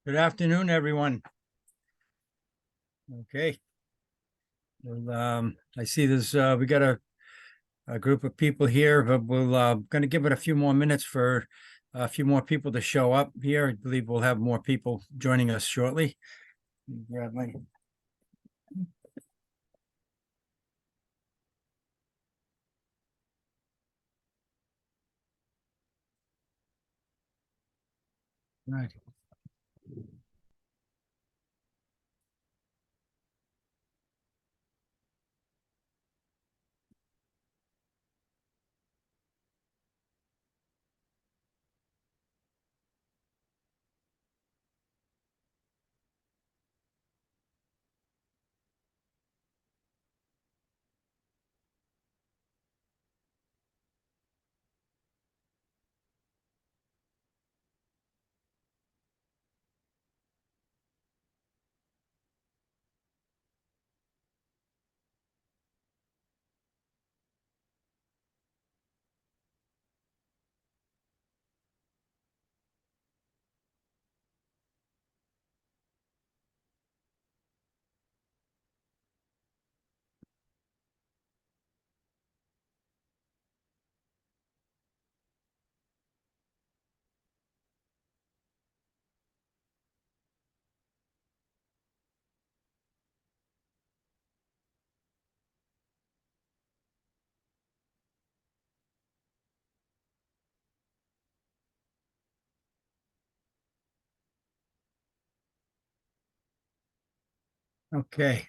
Good afternoon, everyone. Okay. Well, I see there's we got a group of people here, but we'll going to give it a few more minutes for a few more people to show up here. I believe we'll have more people joining us shortly. Grab my right. Okay.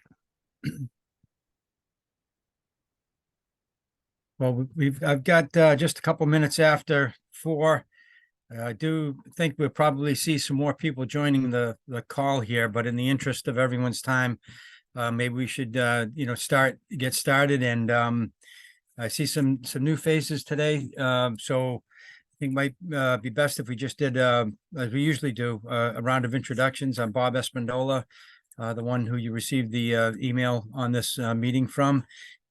Well, I've got just a couple minutes after 4. I do think we'll probably see some more people joining the call here, but in the interest of everyone's time, maybe we should get started. And I see some new faces today, so I think it might be best if we just did as we usually do a round of introductions. I'm Bob Espindola, the one who you received the email on this meeting from.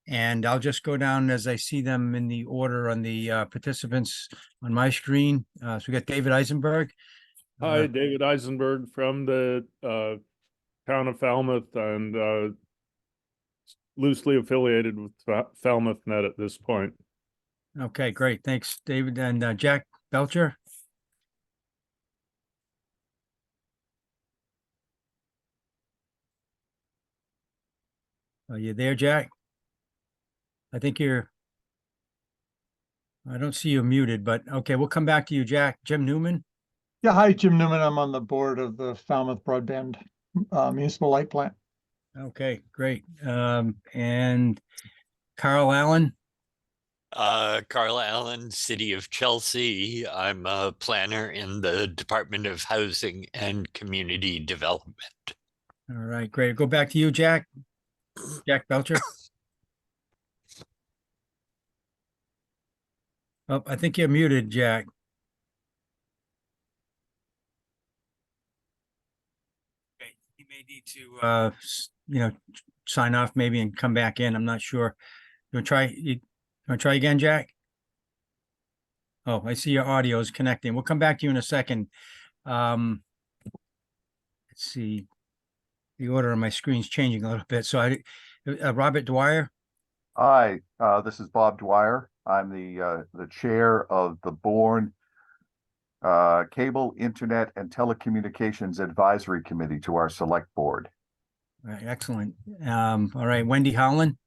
And I'll just go down as I see them in the order on the participants on my screen. So we got David Eisenberg. Hi, David Eisenberg from the town of Falmouth and loosely affiliated with Falmouth Net at this point. Okay, great. Thanks, David. And Jack Belcher. Are you there, Jack? I think I don't see you muted, but okay, we'll come back to you, Jack. Jim Newman. Yeah, hi, Jim Newman. I'm on the board of the Falmouth Broadband Municipal Light Plant. Okay, great. And Carl Allen. Carl Allen, City of Chelsea. I'm a planner in the Department of Housing and Community Development. All right, great. Go back to you, Jack. Jack Belcher. Oh, I think you're muted, Jack. Okay, you may need to sign off maybe and come back in. I'm not sure. You want to try again, Jack? Oh, I see your audio is connecting. We'll come back to you in a second. Let's see. The order on my screen's changing a little bit. So Robert Dwyer. Hi, this is Bob Dwyer. I'm the chair of the Bourne Cable, Internet, and Telecommunications Advisory Committee to our select board. All right, excellent. All right, Wendy Howland.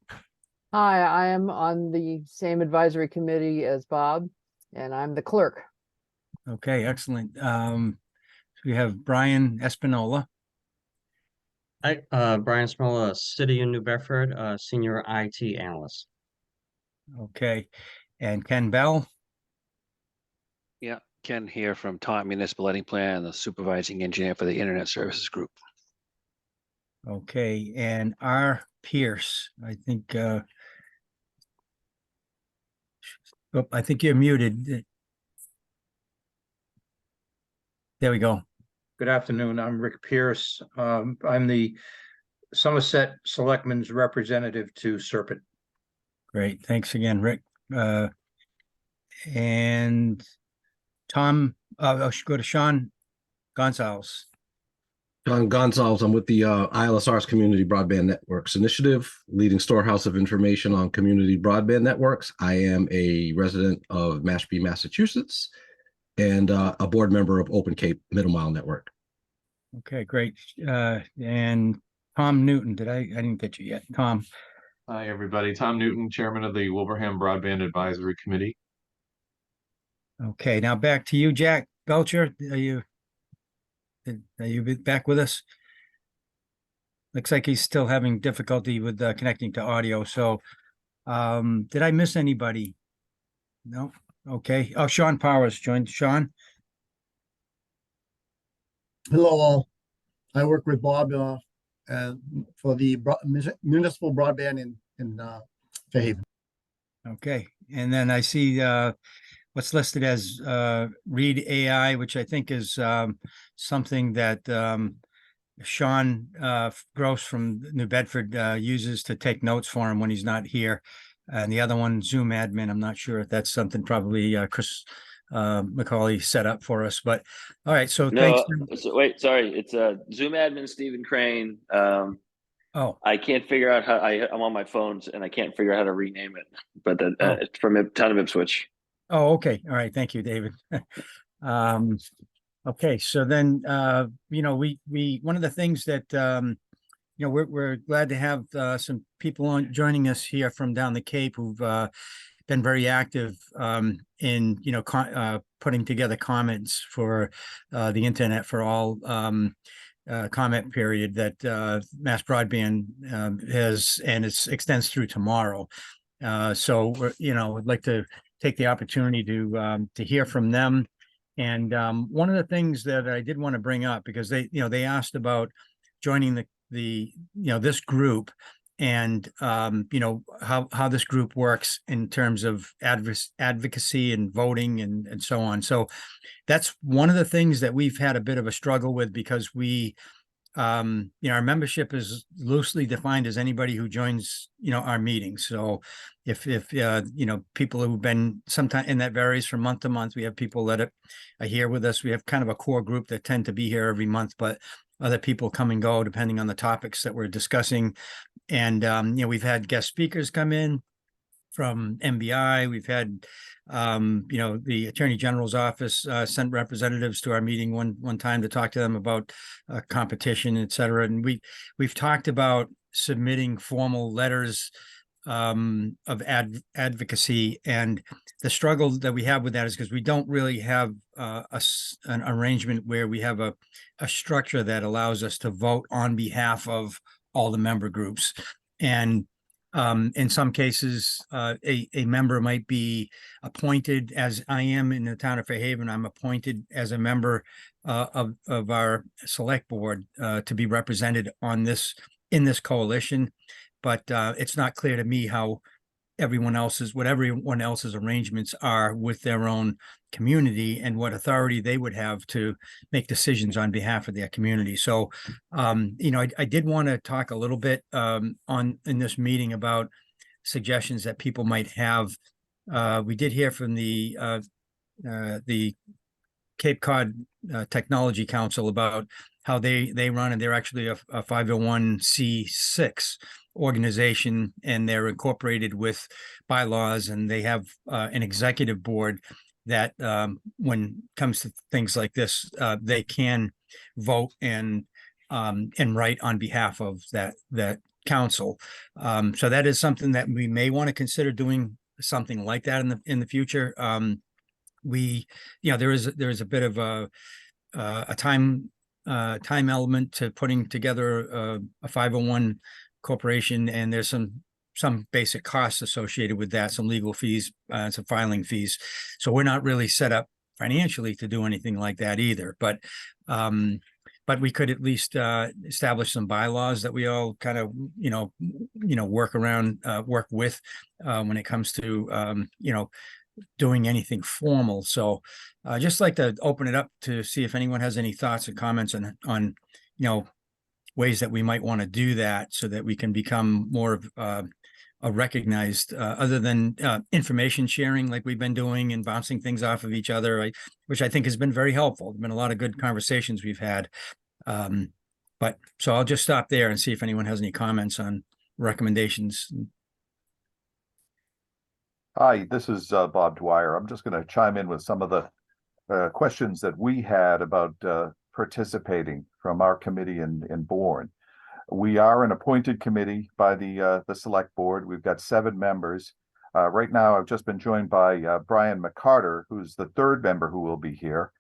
Hi, I am on the same advisory committee as Bob, and I'm the clerk. Okay, excellent. So we have Brian Espinola. Hi, Brian Smolla, City of New Bedford, Senior IT Analyst. Okay, and Ken Bell. Yeah, Ken here from Taunton Municipal Lighting Plan, the supervising engineer for the Internet Services Group. Okay, and R. Pierce. I think I think you're muted. There we go. Good afternoon. I'm Rick Pierce. I'm the Somerset Selectmen's representative to Serpent. Great. Thanks again, Rick. And Tom, I should go to Sean Gonzalez. John Gonzalez. I'm with the ILSR's Community Broadband Networks Initiative, leading storehouse of information on community broadband networks. I am a resident of Mashpee, Massachusetts, and a board member of Open Cape Middle Mile Network. Okay, great. And Tom Newton, I didn't get you yet. Tom. Hi, everybody. Tom Newton, Chairman of the Wilbraham Broadband Advisory Committee. Okay, now back to you, Jack Belcher. Are you back with us? Looks like he's still having difficulty with connecting to audio. So, did I miss anybody? No. Okay. Oh, Sean Powers joined. Sean. Hello, all. I work with Bob for the municipal broadband in Fairhaven. Okay, and then I see what's listed as Read AI, which I think is something that Sean Gross from New Bedford uses to take notes for him when he's not here. And the other one, Zoom admin, I'm not sure if that's something probably Chris McCauley set up for us, but all right. So thanks. Wait, sorry. It's Zoom admin, Stephen Crane. Oh, I can't figure out how I'm on my phones and I can't figure out how to rename it, but it's from town of Ipswich. Oh, okay. All right. Thank you, David. Okay. So then, we one of the things that, we're glad to have some people joining us here from down the Cape who've been very active in, putting together comments for the Internet for All comment period that Mass Broadband has, and it extends through tomorrow. So we'd like to take the opportunity to hear from them. And one of the things that I did want to bring up, because they asked about joining this group, and how this group works in terms of advocacy and voting and so on. So that's one of the things that we've had a bit of a struggle with, because we our membership is loosely defined as anybody who joins our meetings. So if people who've been sometime, and that varies from month to month. We have people that are here with us. We have kind of a core group that tend to be here every month, but other people come and go depending on the topics that we're discussing. And we've had guest speakers come in from MBI. We've had the Attorney General's office sent representatives to our meeting one time to talk to them about competition, et cetera. And we've talked about submitting formal letters of advocacy, and the struggle that we have with that is because we don't really have an arrangement where we have a structure that allows us to vote on behalf of all the member groups. And in some cases, a member might be appointed, as I am in the town of Fairhaven. I'm appointed as a member of our select board to be represented in this coalition. But it's not clear to me how everyone else's arrangements are with their own community, and what authority they would have to make decisions on behalf of their community. So, I did want to talk a little bit in this meeting about suggestions that people might have. We did hear from the Cape Cod Technology Council about how they run, and they're actually a 501c6 organization, and they're incorporated with bylaws, and they have an executive board that when it comes to things like this, they can vote and write on behalf of that council. So that is something that we may want to consider doing, something like that in the future. There is a bit of a time element to putting together a 501 corporation, and there's some basic costs associated with that, some legal fees, some filing fees. So we're not really set up financially to do anything like that either. But we could at least establish some bylaws that we all kind of work with when it comes to doing anything formal. So just like to open it up to see if anyone has any thoughts or comments on ways that we might want to do that, so that we can become more of a recognized, other than information sharing like we've been doing and bouncing things off of each other, which I think has been very helpful. There's been a lot of good conversations we've had. But so I'll just stop there and see if anyone has any comments on recommendations. Hi, this is Bob Dwyer. I'm just going to chime in with some of the questions that we had about participating from our committee in Bourne. We are an appointed committee by the select board. We've got 7 members. Right now, I've just been joined by Brian McCarter, who's the 3rd member who will be here.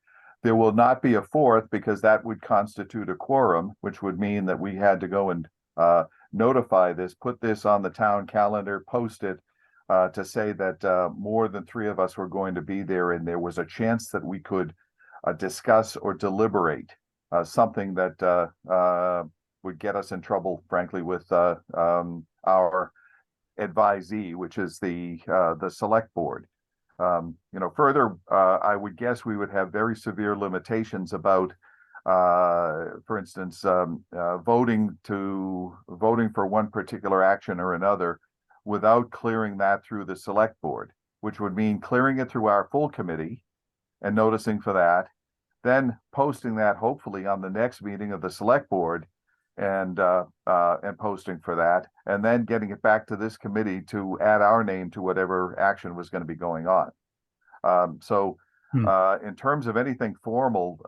There will not be a 4th because that would constitute a quorum, which would mean that we had to go and notify this, put this on the town calendar, post it to say that more than 3 of us were going to be there, and there was a chance that we could discuss or deliberate something that would get us in trouble, frankly, with our advisee, which is the select board. Further, I would guess we would have very severe limitations about, for instance, voting for one particular action or another without clearing that through the select board, which would mean clearing it through our full committee and noticing for that, then posting that hopefully on the next meeting of the select board and posting for that, and then getting it back to this committee to add our name to whatever action was going to be going on. In terms of anything formal,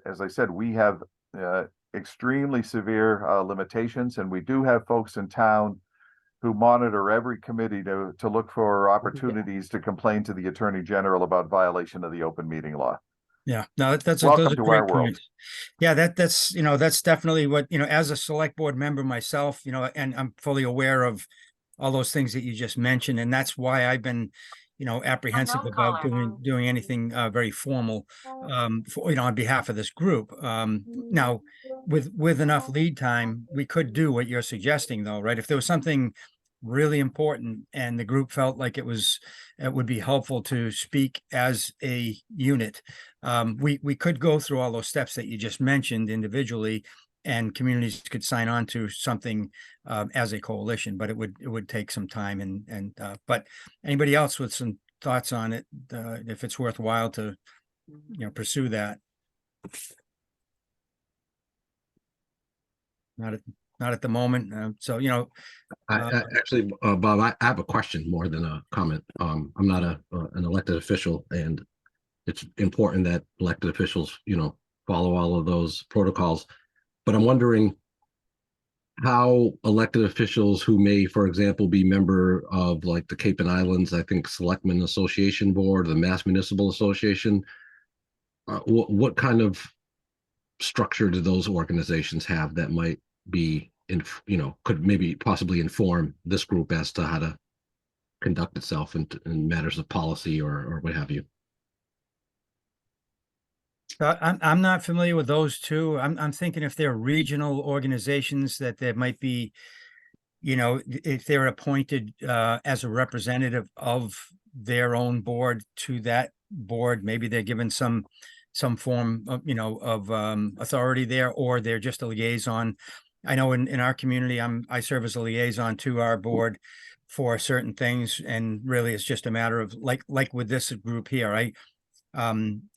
as I said, we have extremely severe limitations, and we do have folks in town who monitor every committee to look for opportunities to complain to the Attorney General about violation of the open meeting law. Yeah, no, those Welcome are to great our world. points. Yeah, that's that's definitely what, as a select board member myself, and I'm fully aware of all those things that you just mentioned, and that's why I've been, apprehensive about doing anything very formal, on behalf of this group. Now, with enough lead time, we could do what you're suggesting, though, right? If there was something really important and the group felt like it would be helpful to speak as a unit, we could go through all those steps that you just mentioned individually, and communities could sign on to something as a coalition, but it would take some time. But anybody else with some thoughts on it, if it's worthwhile to pursue that? Not at the moment. Actually, Bob, I have a question more than a comment. I'm not an elected official, and it's important that elected officials, follow all of those protocols. But I'm wondering how elected officials who may, for example, be member of like the Cape and Islands, I think, Selectmen Association Board, the Mass Municipal Association, what kind of structure do those organizations have that might be could maybe possibly inform this group as to how to conduct itself in matters of policy or what have you? I'm not familiar with those two. I'm thinking if they're regional organizations, that there might be, if they're appointed as a representative of their own board to that board, maybe they're given some form of, authority there, or they're just a liaison. I know in our community, I serve as a liaison to our board for certain things, and really it's just a matter of like with this group here.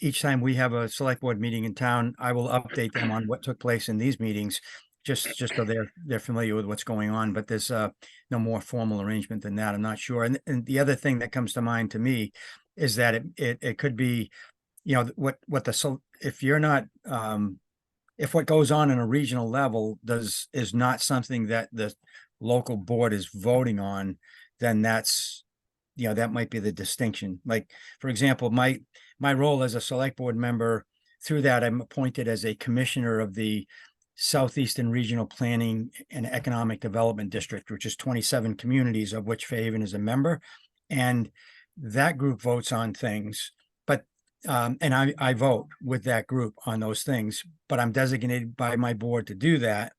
Each time we have a select board meeting in town, I will update them on what took place in these meetings, just so they're familiar with what's going on. But there's no more formal arrangement than that. I'm not sure. And the other thing that comes to mind to me is that it could be, if you're not, if what goes on in a regional level is not something that the local board is voting on, then that's, that might be the distinction. Like, for example, my role as a select board member, through that, I'm appointed as a commissioner of the Southeastern Regional Planning and Economic Development District, which is 27 communities, of which Fairhaven is a member. And that group votes on things, but and I vote with that group on those things, but I'm designated by my board to do that.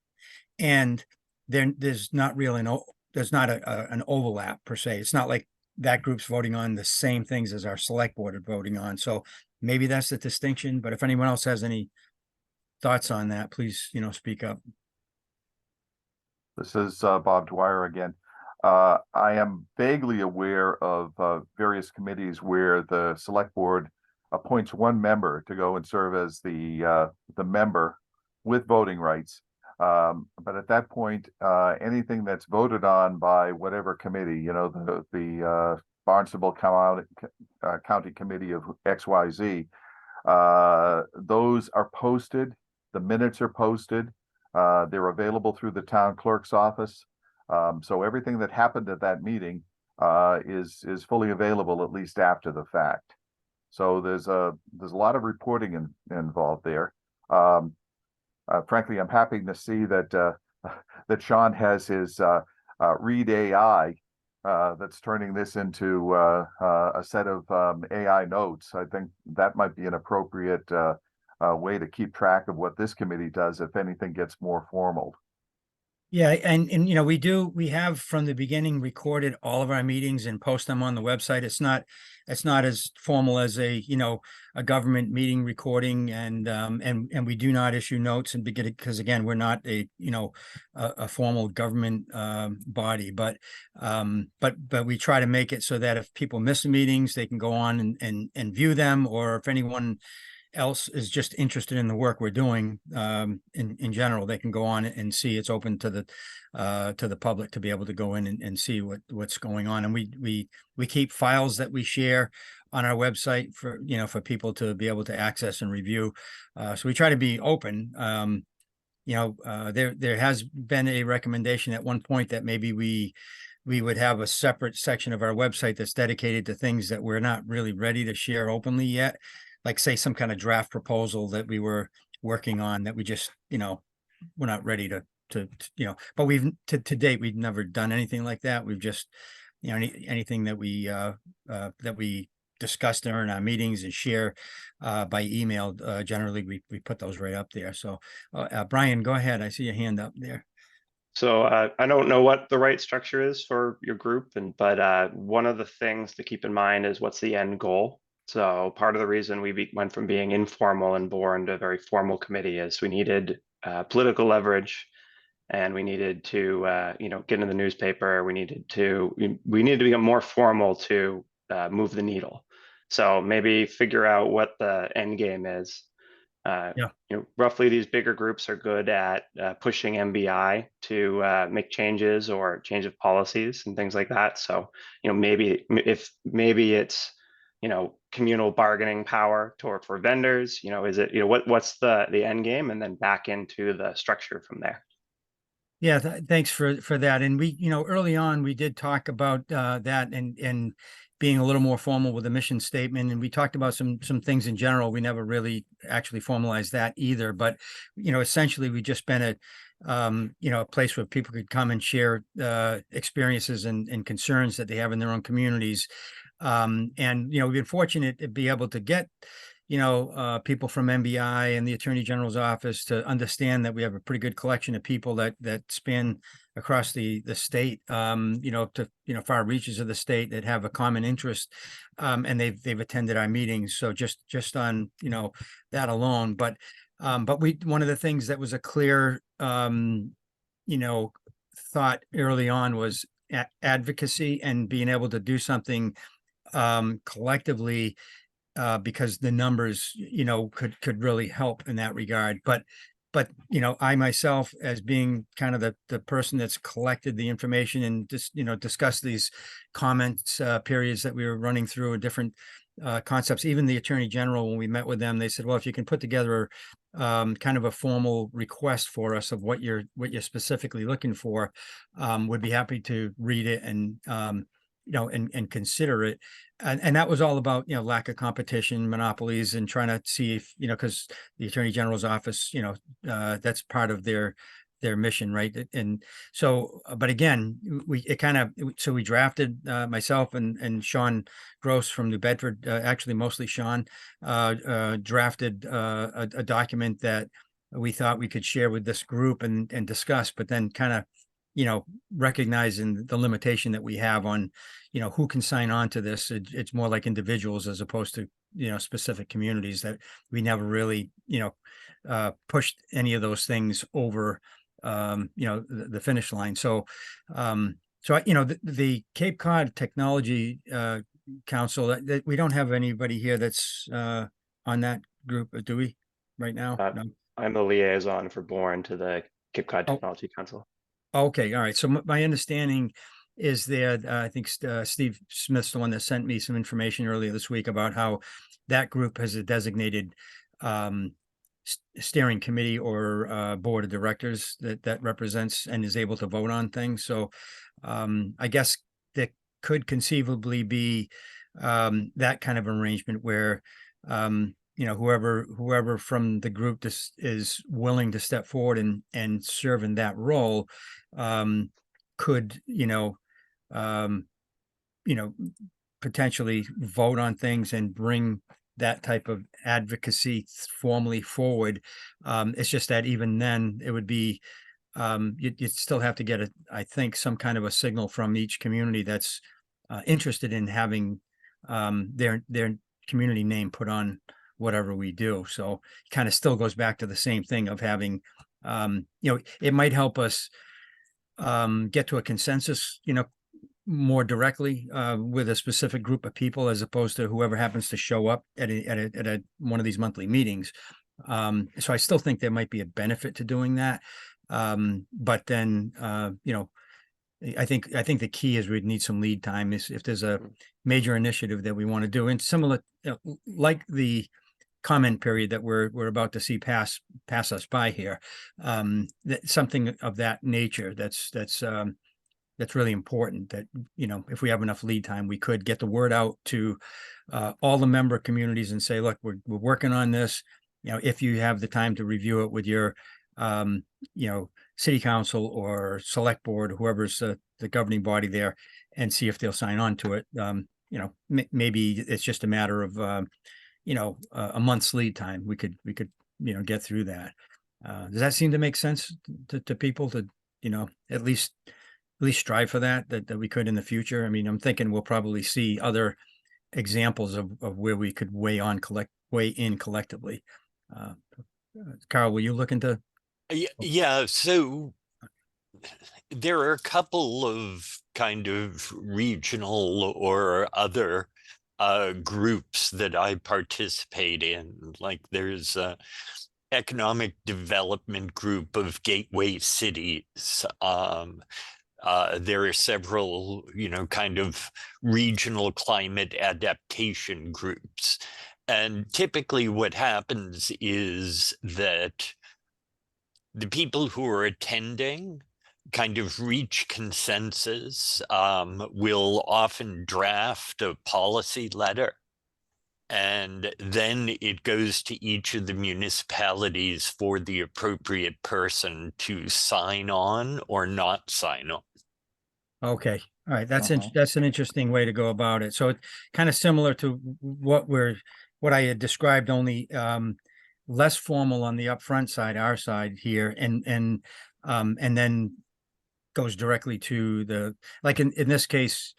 And there's not really an overlap per se. It's not like that group's voting on the same things as our select board are voting on. So maybe that's the distinction, but if anyone else has any thoughts on that, please, speak up. This is Bob Dwyer again. I am vaguely aware of various committees where the select board appoints one member to go and serve as the member with voting rights, But at that point, anything that's voted on by whatever committee, you know, the Barnstable County Committee of XYZ, those are posted. The minutes are posted. They're available through the town clerk's office. So everything that happened at that meeting is fully available, at least after the fact. So there's a lot of reporting involved there. Frankly, I'm happy to see that that Sean has his Read AI that's turning this into a set of AI notes. I think that might be an appropriate way to keep track of what this committee does if anything gets more formal. Yeah, and you know, we have from the beginning recorded all of our meetings and post them on the website. It's not as formal as a government meeting recording, and we do not issue notes and because again, we're not a formal government body, but we try to make it so that if people miss the meetings, they can go on and view them, or if anyone else is just interested in the work we're doing in general, they can go on and see. It's open to the public to be able to go in and see what's going on. And we keep files that we share on our website for people to be able to access and review. So we try to be open. There has been a recommendation at one point that maybe we would have a separate section of our website that's dedicated to things that we're not really ready to share openly yet. Like say some kind of draft proposal that we were working on that we just, we're not ready to but we've to date, we've never done anything like that. We've just, anything that we discuss during our meetings and share by email, generally we put those right up there. So Brian, go ahead. I see your hand up there. So I don't know what the right structure is for your group, but one of the things to keep in mind is what's the end goal. So part of the reason we went from being informal and born to a very formal committee is we needed political leverage, and we needed to get in the newspaper. We needed to become more formal to move the needle. So maybe figure out what the end game is. Roughly these bigger groups are good at pushing MBI to make changes or change of policies and things like that. So maybe it's communal bargaining power for vendors. Is it what's the end game, and then back into the structure from there. Yeah, thanks for that. And we early on we did talk about that and being a little more formal with a mission statement, and we talked about some things in general. We never really actually formalized that either, but essentially we just been a place where people could come and share experiences and concerns that they have in their own communities. And we've been fortunate to be able to get people from MBI and the Attorney General's office to understand that we have a pretty good collection of people that span across the state, to far reaches of the state that have a common interest, and they've attended our meetings. So just on that alone, but one of the things that was a clear thought early on was advocacy and being able to do something collectively, because the numbers could really help in that regard. But I myself, as being kind of the person that's collected the information and just discussed these comments periods that we were running through and different concepts. Even the Attorney General, when we met with them, they said, well, if you can put together kind of a formal request for us of what you're specifically looking for, would be happy to read it and and consider it. And that was all about, lack of competition, monopolies, and trying to see if, because the Attorney General's office, that's part of their mission, right? And so, but again, we drafted, myself and Sean Gross from New Bedford, actually mostly Sean, drafted a document that we thought we could share with this group and discuss, but then kind of recognizing the limitation that we have on, who can sign on to this. It's more like individuals as opposed to, specific communities, that we never really, pushed any of those things over, the finish line. So, the Cape Cod Technology Council, that we don't have anybody here that's on that group, do we, right now? No. I'm the liaison for Bourne to the Cape Cod Oh. Technology Council. Okay, all right. So my understanding is there, I think Steve Smith's the one that sent me some information earlier this week about how that group has a designated steering committee or board of directors that represents and is able to vote on things. So I guess there could conceivably be that kind of arrangement where you know, whoever from the group is willing to step forward and serve in that role could, potentially vote on things and bring that type of advocacy formally forward. It's just that even then it would be, you'd still have to get I think, some kind of a signal from each community that's interested in having their community name put on whatever we do. So it kind of still goes back to the same thing of having, it might help us get to a consensus, more directly with a specific group of people as opposed to whoever happens to show up at one of these monthly meetings. So I still think there might be a benefit to doing that. But then, I think the key is we'd need some lead time if there's a major initiative that we want to do, and similar, like the comment period that we're about to see pass us by here. Something of that nature that's really important, that, if we have enough lead time, we could get the word out to all the member communities and say, look, we're working on this. If you have the time to review it with your, city council or select board, whoever's the governing body there, and see if they'll sign on to it. Maybe it's just a matter of, a month's lead time. We could, get through that. Does that seem to make sense to people to, at least strive for that we could in the future? I mean, I'm thinking we'll probably see other examples of where we could weigh in collectively. Carl, were you looking to? Yeah, so there are a couple of kind of regional or other groups that I participate in. Like there's a economic development group of gateway cities. There are several, kind of regional climate adaptation groups. And typically what happens is that the people who are attending kind of reach consensus, will often draft a policy letter, and then it goes to each of the municipalities for the appropriate person to sign on or not sign on. Okay, all right, that's an interesting way to go about it. So it's kind of similar to what I had described, only less formal on the upfront side, our side here, and then goes directly to the, like in this case.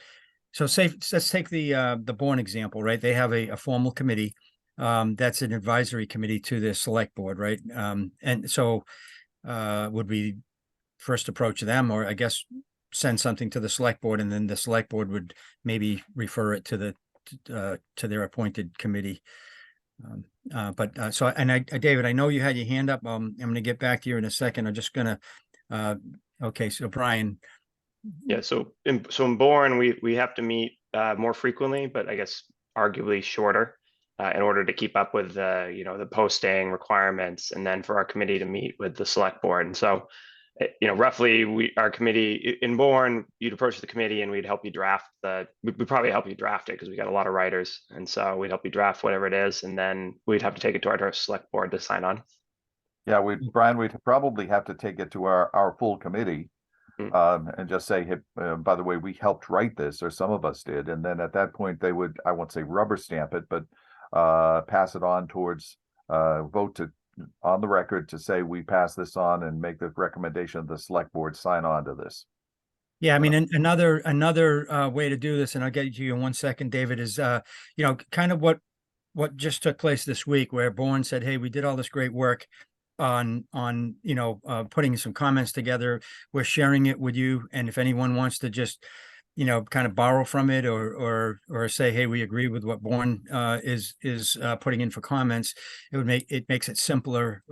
So let's take the Bourne example, right? They have a formal committee that's an advisory committee to the select board, right? And so would we first approach them, or I guess send something to the select board, and then the select board would maybe refer it to their appointed committee. David, I know you had your hand up. I'm going to get back to you in a second. I'm just going to, okay. So Brian. Yeah. So in Bourne, we have to meet more frequently, but I guess arguably shorter, in order to keep up with the posting requirements, and then for our committee to meet with the select board. And so, roughly our committee in Bourne, you'd approach the committee and we'd help you draft we'd probably help you draft it because we got a lot of writers. And so we'd help you draft whatever it is, and then we'd have to take it to our select board to sign on. Yeah, Brian, we'd probably have to take it to our full committee, and just say, hey, by the way, we helped write this, or some of us did. And then at that point, they would, I won't say rubber stamp it, but pass it on towards vote on the record to say we pass this on and make the recommendation of the select board sign on to this. Yeah, I mean, another way to do this, and I'll get to you in 1 second, David, is kind of what just took place this week, where Bourne said, hey, we did all this great work on putting some comments together. We're sharing it with you, and if anyone wants to just kind of borrow from it, or say, hey, we agree with what Bourne is putting in for comments, it makes it simpler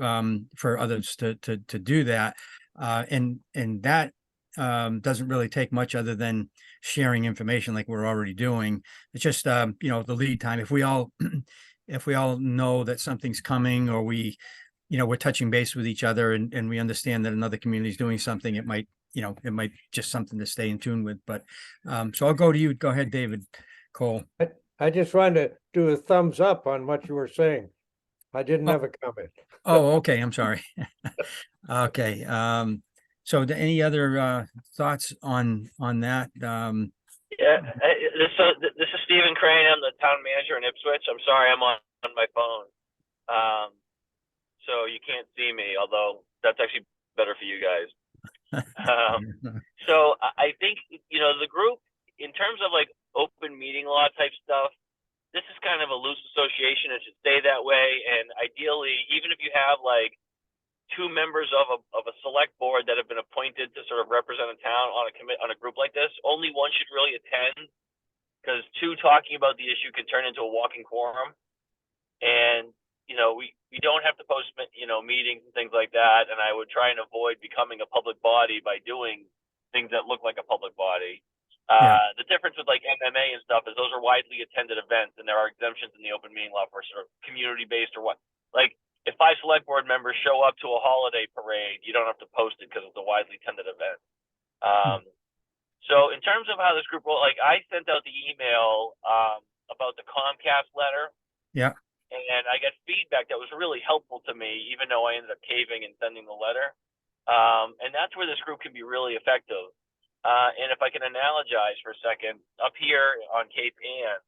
for others to do that. And that doesn't really take much other than sharing information like we're already doing. It's just, the lead time. If we all, if we all know that something's coming, or we're touching base with each other, and we understand that another community is doing something, it might just something to stay in tune with. But so I'll go to you. Go ahead, David Cole. I just wanted to do a thumbs up on what you were saying. I didn't have a comment. Oh, okay. I'm sorry. Okay. So any other thoughts on that? Yeah, this is Stephen Crane. I'm the town manager in Ipswich. I'm sorry, I'm on my phone, so you can't see me. Although that's actually better for you guys. So I think the group, in terms of like open meeting law type stuff, this is kind of a loose association. It should stay that way. And ideally, even if you have like 2 members of a select board that have been appointed to sort of represent a town on a group like this, only one should really attend, because 2 talking about the issue can turn into a walking quorum. And we don't have to post meetings and things like that. And I would try and avoid becoming a public body by doing things that look like a public body. The difference with like MMA and stuff is those are widely attended events, and there are exemptions in the open meeting law for sort of community based or what. Like if 5 select board members show up to a holiday parade, you don't have to post it because it's a widely attended event. So in terms of how this group will, like I sent out the email about the Comcast letter. Yeah. And I got feedback that was really helpful to me, even though I ended up caving and sending the letter. And that's where this group can be really effective. And if I can analogize for a second, up here on Cape Ann,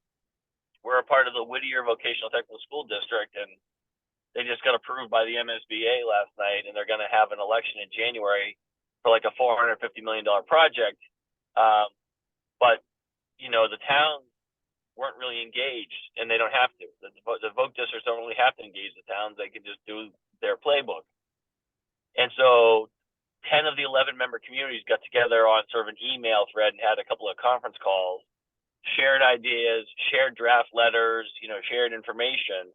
we're a part of the Whittier Vocational Technical School District, and they just got approved by the MSBA last night, and they're going to have an election in January for like a $450 million project. But, the towns weren't really engaged, and they don't have to. The vote districts don't really have to engage the towns. They can just do their playbook. And so 10 of the 11 member communities got together on sort of an email thread and had a couple of conference calls, shared ideas, shared draft letters, shared information.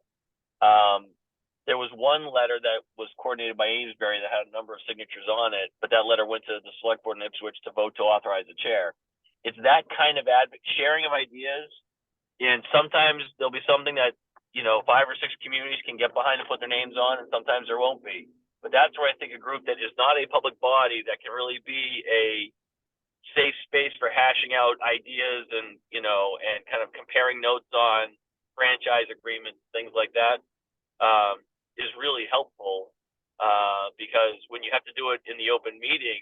There was one letter that was coordinated by Amesbury that had a number of signatures on it, but that letter went to the select board in Ipswich to vote to authorize the chair. It's that kind of sharing of ideas. And sometimes there'll be something that, 5 or 6 communities can get behind and put their names on, and sometimes there won't be. But that's where I think a group that is not a public body that can really be a safe space for hashing out ideas and, and kind of comparing notes on franchise agreements, things like that, is really helpful. Because when you have to do it in the open meeting,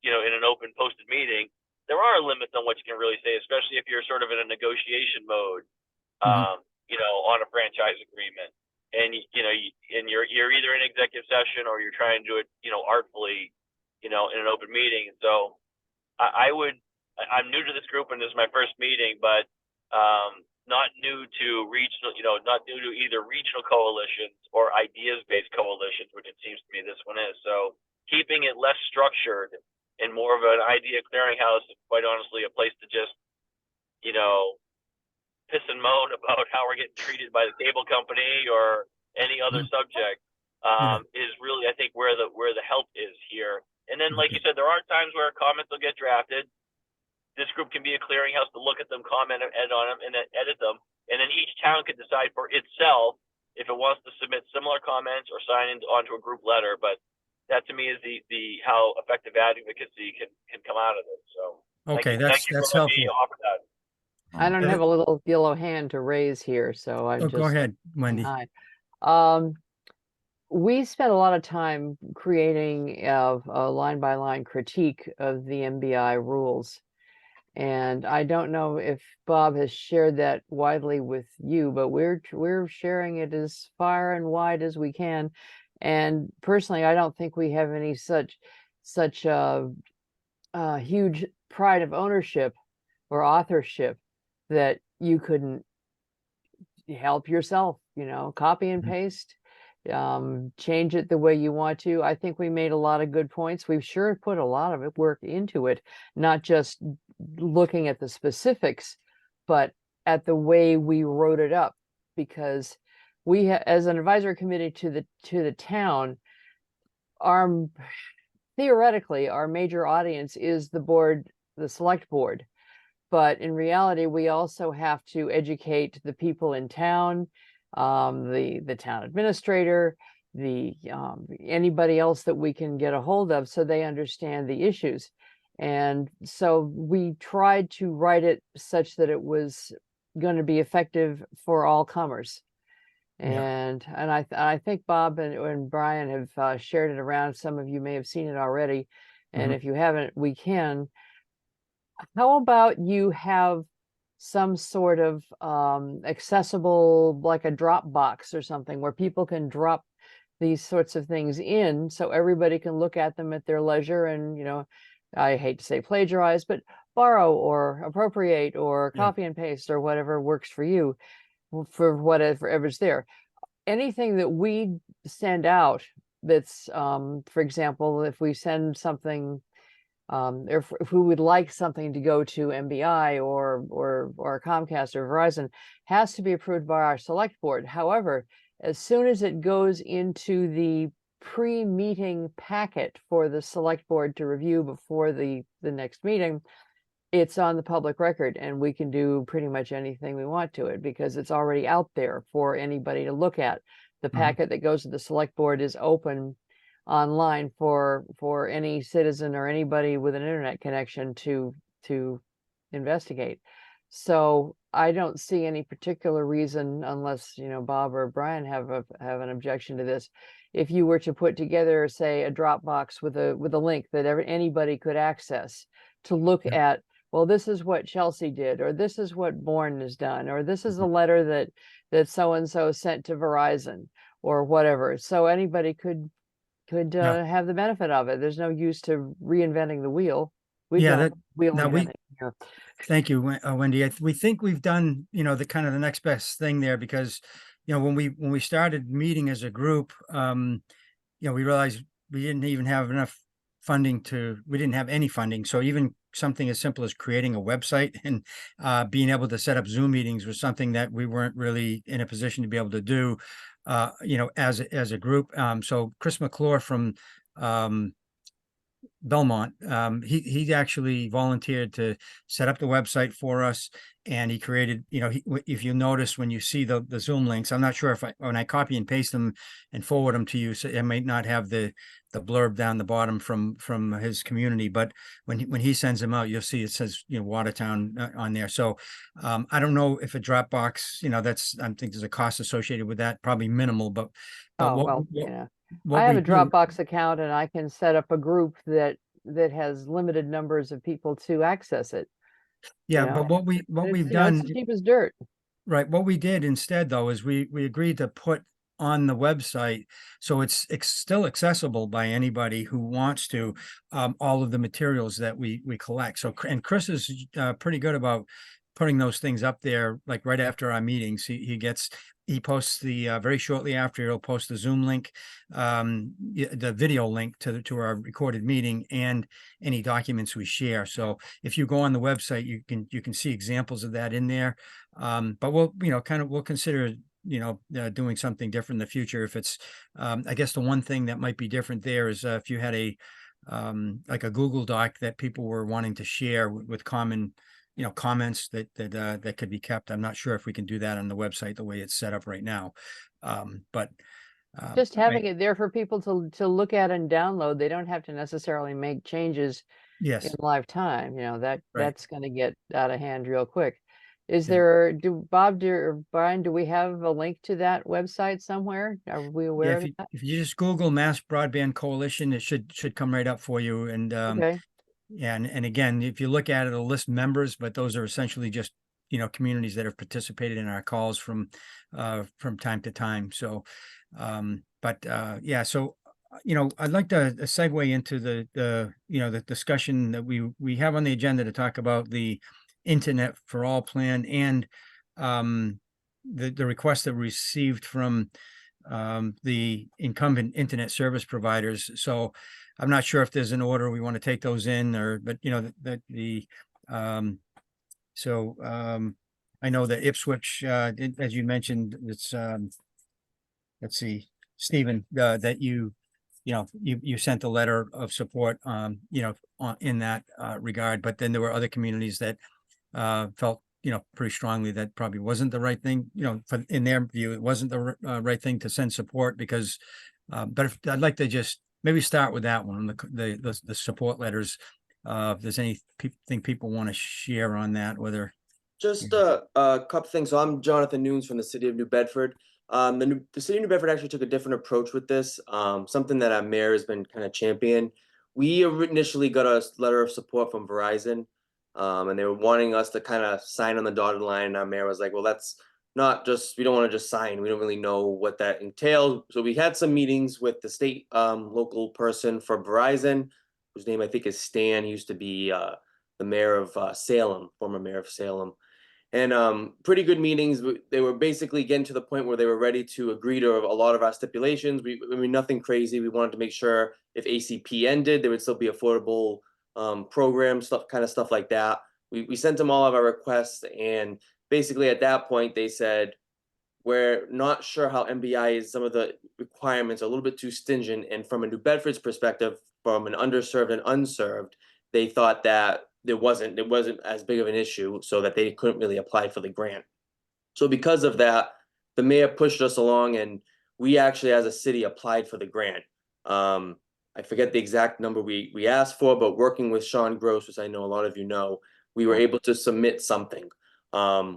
in an open posted meeting, there are limits on what you can really say, especially if you're sort of in a negotiation mode, on a franchise agreement. And you're either in executive session or you're trying to do it, artfully, in an open meeting. And so I'm new to this group and this is my first meeting, but not new to regional, not new to either regional coalitions or ideas-based coalitions, which it seems to me this one is. So keeping it less structured and more of an idea clearinghouse, and quite honestly, a place to just, piss and moan about how we're getting treated by the cable company or any other subject, is really, I think, where the help is here. And then, like you said, there are times where comments will get drafted. This group can be a clearinghouse to look at them, comment and edit on them, and then edit them. And then each town can decide for itself if it wants to submit similar comments or sign onto a group letter. But that to me is the how effective advocacy can come out of it. So okay, thank you that's for letting me helpful. offer that. I don't have a little yellow hand to raise here, so I'm just. Go ahead, Wendy. Hi. We spent a lot of time creating a line by line critique of the MBI rules. And I don't know if Bob has shared that widely with you, but we're sharing it as far and wide as we can. And personally, I don't think we have any such huge pride of ownership or authorship that you couldn't help yourself, copy and paste, change it the way you want to. I think we made a lot of good points. We've sure put a lot of work into it, not just looking at the specifics, but at the way we wrote it up, because we as an advisory committee to the town, theoretically, our major audience is the board, the select board. But in reality, we also have to educate the people in town, the town administrator, anybody else that we can get a hold of so they understand the issues. And so we tried to write it such that it was going to be effective for all comers. And I think Bob and Brian have shared it around. Some of you may have seen it already. And if you haven't, we can. How about you have some sort of accessible, like a Dropbox or something, where people can drop these sorts of things in so everybody can look at them at their leisure and, you know, I hate to say plagiarize, but borrow or appropriate or copy and paste or whatever works for you, for whatever's there. Anything that we send out that's, for example, if we send something, if we would like something to go to MBI or Comcast or Verizon, has to be approved by our select board. However, as soon as it goes into the pre-meeting packet for the select board to review before the next meeting, it's on the public record and we can do pretty much anything we want to it because it's already out there for anybody to look at. The packet that goes to the select board is open online for any citizen or anybody with an internet connection to investigate. So I don't see any particular reason, unless, you know, Bob or Brian have an objection to this, if you were to put together, say, a Dropbox with a link that anybody could access to look at, well, this is what Chelsea did, or this is what Bourne has done, or this is a letter that so-and-so sent to Verizon or whatever. So anybody could have the benefit of it. There's no use to reinventing the wheel. We've done wheel inventing here. Thank you, Wendy. We think we've done, you know, the kind of the next best thing there because, you know, when we started meeting as a group, you know, we realized we didn't even have enough funding we didn't have any funding. So even something as simple as creating a website and being able to set up Zoom meetings was something that we weren't really in a position to be able to do, you know, as a group. So Chris McClure from Belmont, he actually volunteered to set up the website for us, and he created, you know, if you notice when you see the Zoom links, I'm not sure if when I copy and paste them and forward them to you, so it might not have the blurb down the bottom from his community, but when he sends them out, you'll see it says, you know, Watertown on there. So I don't know if a Dropbox, you know, I think there's a cost associated with that, probably minimal, but yeah. I have a Dropbox account and I can set up a group that has limited numbers of people to access it. Yeah, but what we've done, it's cheap as dirt. Right. What we did instead, though, is we agreed to put on the website, so it's still accessible by anybody who wants to, all of the materials that we collect. So, and Chris is pretty good about putting those things up there, like right after our meetings. He posts very shortly after, he'll post the Zoom link, the video link to our recorded meeting and any documents we share. So if you go on the website, you can see examples of that in there. But we'll consider, you know, doing something different in the future. If it's, I guess the one thing that might be different there is if you had like a Google Doc that people were wanting to share with common, you know, comments that could be kept. I'm not sure if we can do that on the website the way it's set up right now. But just having it there for people to look at and download, they don't have to necessarily make changes in live time. You know, that's going to get out of hand real quick. Is there, Bob or Brian, do we have a link to that website somewhere? Are we aware of that? If you just Google Mass Broadband Coalition, it should come right up for you. And okay. Yeah, and again, if you look at it, it'll list members, but those are essentially just, you know, communities that have participated in our calls from time to time. So, yeah, so, you know, I'd like to segue into the you know, the discussion that we have on the agenda to talk about the Internet for All plan and the request that we received from the incumbent internet service providers. So I'm not sure if there's an order we want to take those in, but you know, I know that Ipswich, as you mentioned, it's let's see, Stephen, that you you sent a letter of support, in that regard, but then there were other communities that felt, pretty strongly that probably wasn't the right thing, in their view, it wasn't the right thing to send support because, but I'd like to just maybe start with that one, the support letters. If there's anything people want to share on that, whether. Just a couple things. So I'm Jonathan Nunes from the city of New Bedford. The city of New Bedford actually took a different approach with this, something that our mayor has been kind of champion. We initially got a letter of support from Verizon, and they were wanting us to kind of sign on the dotted line. And our mayor was like, well, that's not just, we don't want to just sign. We don't really know what that entails. So we had some meetings with the state local person for Verizon, whose name I think is Stan. He used to be the mayor of Salem, former mayor of Salem. And pretty good meetings. They were basically getting to the point where they were ready to agree to a lot of our stipulations. I mean, nothing crazy. We wanted to make sure if ACP ended, there would still be affordable programs, stuff like that. We sent them all of our requests, and basically at that point they said, we're not sure how MBI is. Some of the requirements are a little bit too stingent, and from a New Bedford's perspective, from an underserved and unserved, they thought that it wasn't as big of an issue, so that they couldn't really apply for the grant. So because of that, the mayor pushed us along, and we actually, as a city, applied for the grant. I forget the exact number we asked for, but working with Sean Gross, which I know a lot of you know, we were able to submit something.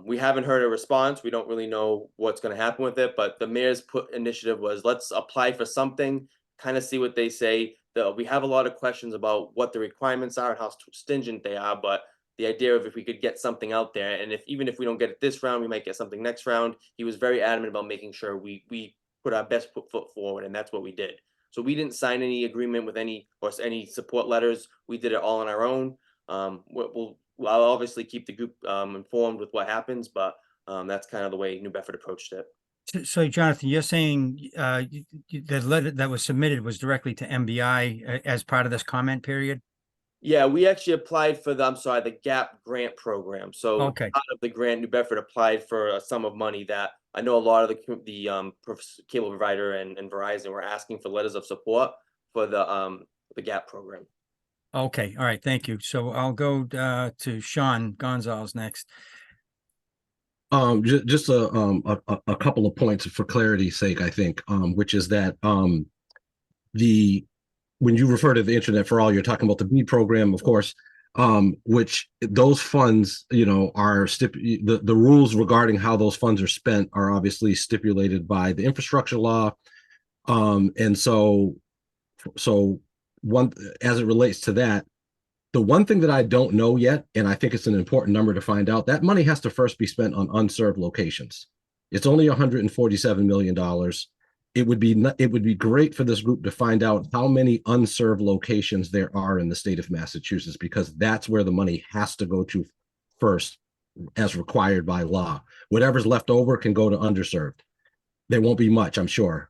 We haven't heard a response. We don't really know what's going to happen with it, but the mayor's initiative was, let's apply for something, kind of see what they say. We have a lot of questions about what the requirements are and how stingent they are, but the idea of if we could get something out there, and even if we don't get it this round, we might get something next round. He was very adamant about making sure we put our best foot forward, and that's what we did. So we didn't sign any agreement with any support letters. We did it all on our own. I'll obviously keep the group informed with what happens, but that's kind of the way New Bedford approached it. So Jonathan, you're saying the letter that was submitted was directly to MBI as part of this comment period? Yeah, we actually applied for the GAP grant program. So okay, part of the grant, New Bedford applied for a sum of money that I know a lot of the cable provider and Verizon were asking for letters of support for the GAP program. Okay, all right, thank you. So I'll go to Sean Gonzalez next. Just a couple of points for clarity's sake, I think, which is that when you refer to the Internet for All, you're talking about the BEAD program, of course, which those funds, are the rules regarding how those funds are spent are obviously stipulated by the infrastructure law. And so as it relates to that, the one thing that I don't know yet, and I think it's an important number to find out, that money has to first be spent on unserved locations. It's only $147 million. It would be great for this group to find out how many unserved locations there are in the state of Massachusetts, because that's where the money has to go to first, as required by law. Whatever's left over can go to underserved. There won't be much, I'm sure.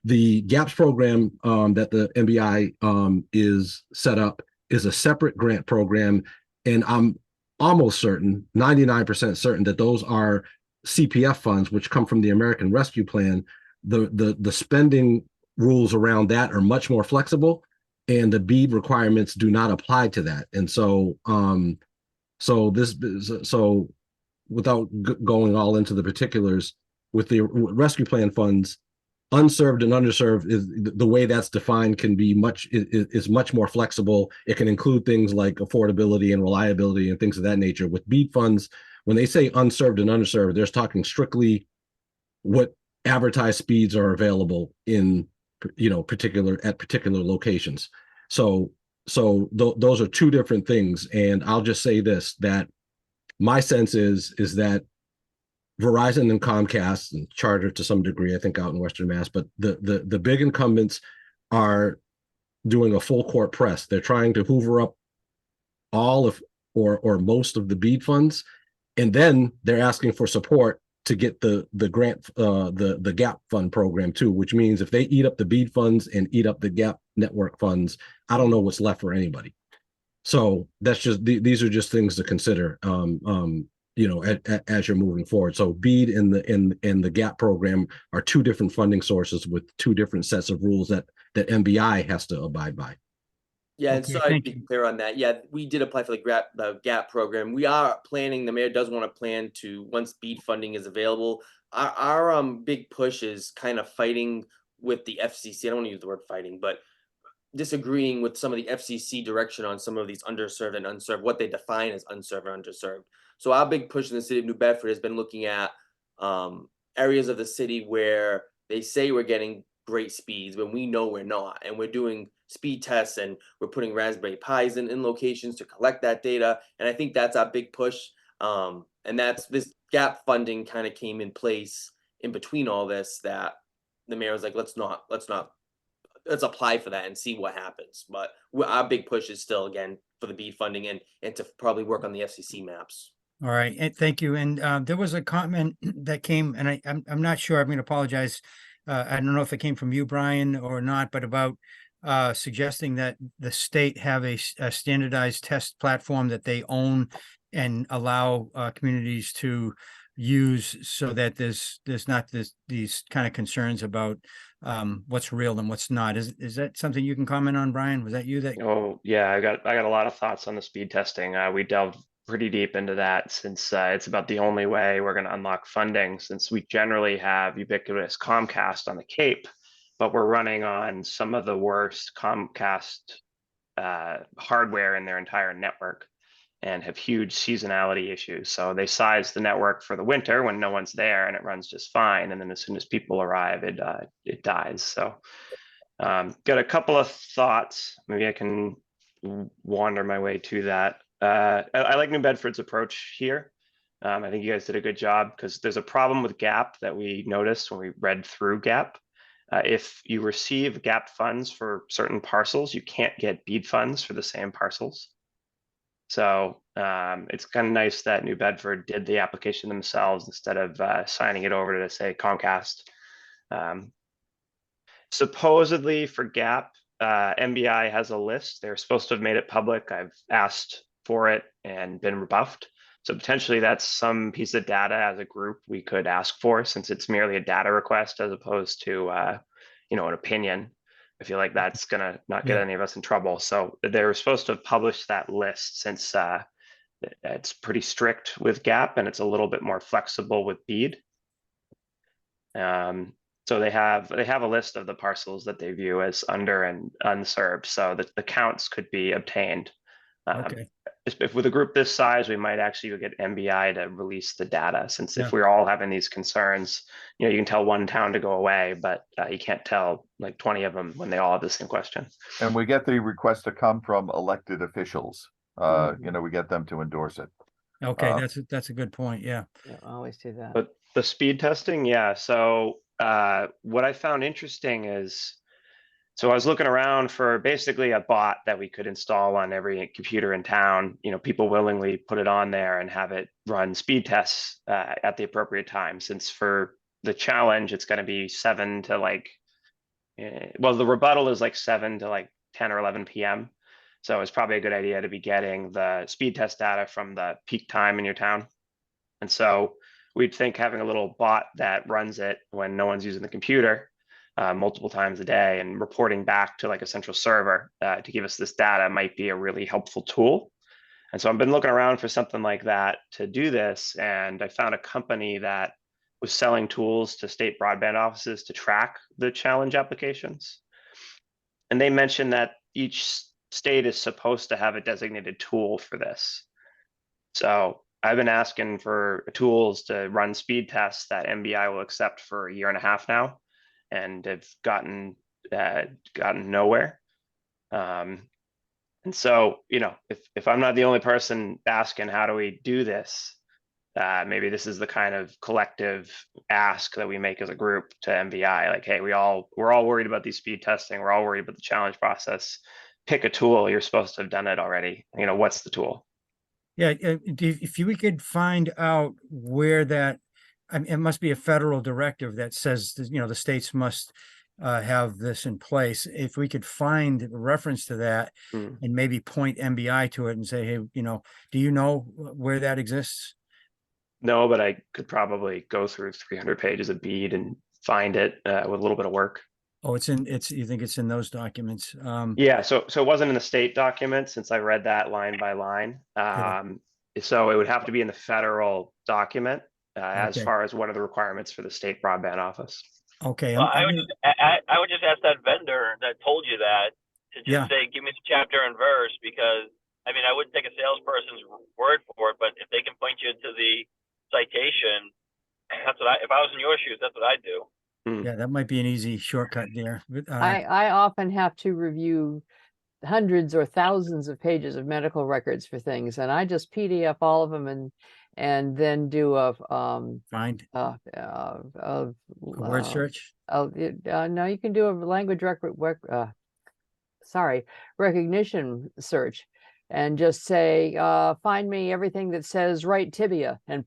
The GAPS program that the MBI is set up is a separate grant program, and I'm almost certain, 99% certain, that those are CPF funds, which come from the American Rescue Plan. The spending rules around that are much more flexible, and the BEAD requirements do not apply to that. And so, without going all into the particulars, with the Rescue Plan funds, unserved and underserved is the way that's defined can be is much more flexible. It can include things like affordability and reliability and things of that nature. With BEAD funds, when they say unserved and underserved, they're talking strictly what advertised speeds are available in particular locations. So those are two different things. And I'll just say this, that my sense is that Verizon and Comcast and Charter to some degree, I think out in Western Mass, but the big incumbents are doing a full court press. They're trying to hoover up all of or most of the BEAD funds, and then they're asking for support to get the grant, the GAP fund program too, which means if they eat up the BEAD funds and eat up the GAP network funds, I don't know what's left for anybody. So that's just these are just things to consider. As you're moving forward. So BEAD and the GAP program are two different funding sources with two different sets of rules that that MBI has to abide by. Yeah, and Okay, sorry to thank be you. clear on that. Yeah, we did apply for the GAP program. We are planning, the mayor does want to plan to, once BEAD funding is available, our big push is kind of fighting with the FCC. I don't want to use the word fighting, but disagreeing with some of the FCC direction on some of these underserved and unserved, what they define as unserved and underserved. So our big push in the city of New Bedford has been looking at areas of the city where they say we're getting great speeds when we know we're not, and we're doing speed tests and we're putting Raspberry Pis in locations to collect that data. And I think that's our big push. And that's this GAP funding kind of came in place in between all this, that the mayor was like, let's apply for that and see what happens. But our big push is still, again, for the BEAD funding and to probably work on the FCC maps. All right, and thank you. And there was a comment that came, and I'm not sure. I'm going to apologize. I don't know if it came from you, Brian, or not, but about suggesting that the state have a standardized test platform that they own and allow communities to use, so that there's not these kind of concerns about what's real and what's not. Is that something you can comment on, Brian? Was that you that? Oh yeah, I got a lot of thoughts on the speed testing. We delved pretty deep into that, since it's about the only way we're going to unlock funding, since we generally have ubiquitous Comcast on the Cape, but we're running on some of the worst Comcast hardware in their entire network and have huge seasonality issues. So they size the network for the winter when no one's there and it runs just fine. And then as soon as people arrive, it dies. So got a couple of thoughts. Maybe I can wander my way to that. I like New Bedford's approach here. I think you guys did a good job, because there's a problem with GAP that we noticed when we read through GAP. If you receive GAP funds for certain parcels, you can't get BEAD funds for the same parcels. So it's kind of nice that New Bedford did the application themselves instead of signing it over to, say, Comcast. Supposedly for GAP, MBI has a list. They're supposed to have made it public. I've asked for it and been rebuffed. So potentially that's some piece of data as a group we could ask for, since it's merely a data request as opposed to an opinion. I feel like that's gonna not get any of us in trouble. So they're supposed to have published that list, since it's pretty strict with GAP and it's a little bit more flexible with BEAD. So they have a list of the parcels that they view as under and unserved, so that the counts could be obtained. Okay. If with a group this size, we might actually get MBI to release the data, since Yeah. if we're all having these concerns, you can tell one town to go away, but you can't tell like 20 of them when they all have the same question. And we get the request to come from elected officials. We get them to endorse it. Okay, that's a good point. Yeah. Yeah, I always do that. But the speed testing, yeah. So what I found interesting is, so I was looking around for basically a bot that we could install on every computer in town. People willingly put it on there and have it run speed tests at the appropriate time. Since for the challenge, it's going to be 7 to the rebuttal is 7 to 10 or 11 p.m. So it's probably a good idea to be getting the speed test data from the peak time in your town. And so we'd think having a little bot that runs it when no one's using the computer multiple times a day and reporting back to a central server to give us this data might be a really helpful tool. And so I've been looking around for something like that to do this, and I found a company that was selling tools to state broadband offices to track the challenge applications. And they mentioned that each state is supposed to have a designated tool for this. So I've been asking for tools to run speed tests that MBI will accept for 1.5 years now, and have gotten nowhere. And so, if I'm not the only person asking, how do we do this? Maybe this is the kind of collective ask that we make as a group to MBI. Hey, we're all worried about these speed testing. We're all worried about the challenge process. Pick a tool. You're supposed to have done it already. What's the tool? Yeah, if we could find out where that, it must be a federal directive that says, the states must have this in place. If we could find a reference to that and maybe point MBI to it and say, hey, do you know where that exists? No, but I could probably go through 300 pages of BEAD and find it with a little bit of work. Oh, you think it's in those documents? Yeah, so it wasn't in the state document since I read that line by line. So it would have to be in the federal document as Okay. far as what are the requirements for the state broadband office. Okay. Well, I would just ask that vendor that told you that to just Yeah. say, give me the chapter and verse, because I mean, I wouldn't take a salesperson's word for it, but if they can point you to the citation, that's what if I was in your shoes, that's what I'd do. Yeah, that might be an easy shortcut there. I often have to review hundreds or thousands of pages of medical records for things, and I just PDF all of them and then do a find a word search. No, you can do a language recognition search, and just say find me everything that says right tibia, and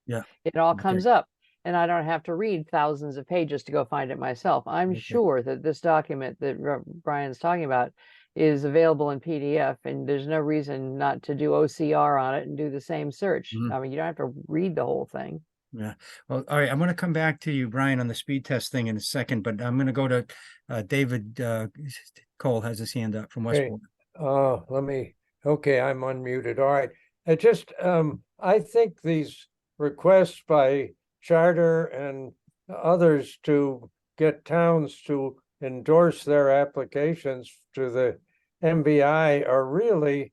yeah, it all comes up. And I don't have to read thousands of pages to go find it myself. I'm sure that this document that Brian's talking about is available in PDF, and there's no reason not to do OCR on it and do the same search. I mean, you don't have to read the whole thing. Yeah. Well, all right. I'm going to come back to you, Brian, on the speed test thing in a second, but I'm going to go to David Cole has his hand up from Westport. Okay, I'm unmuted. All right. I think these requests by Charter and others to get towns to endorse their applications to the MBI are really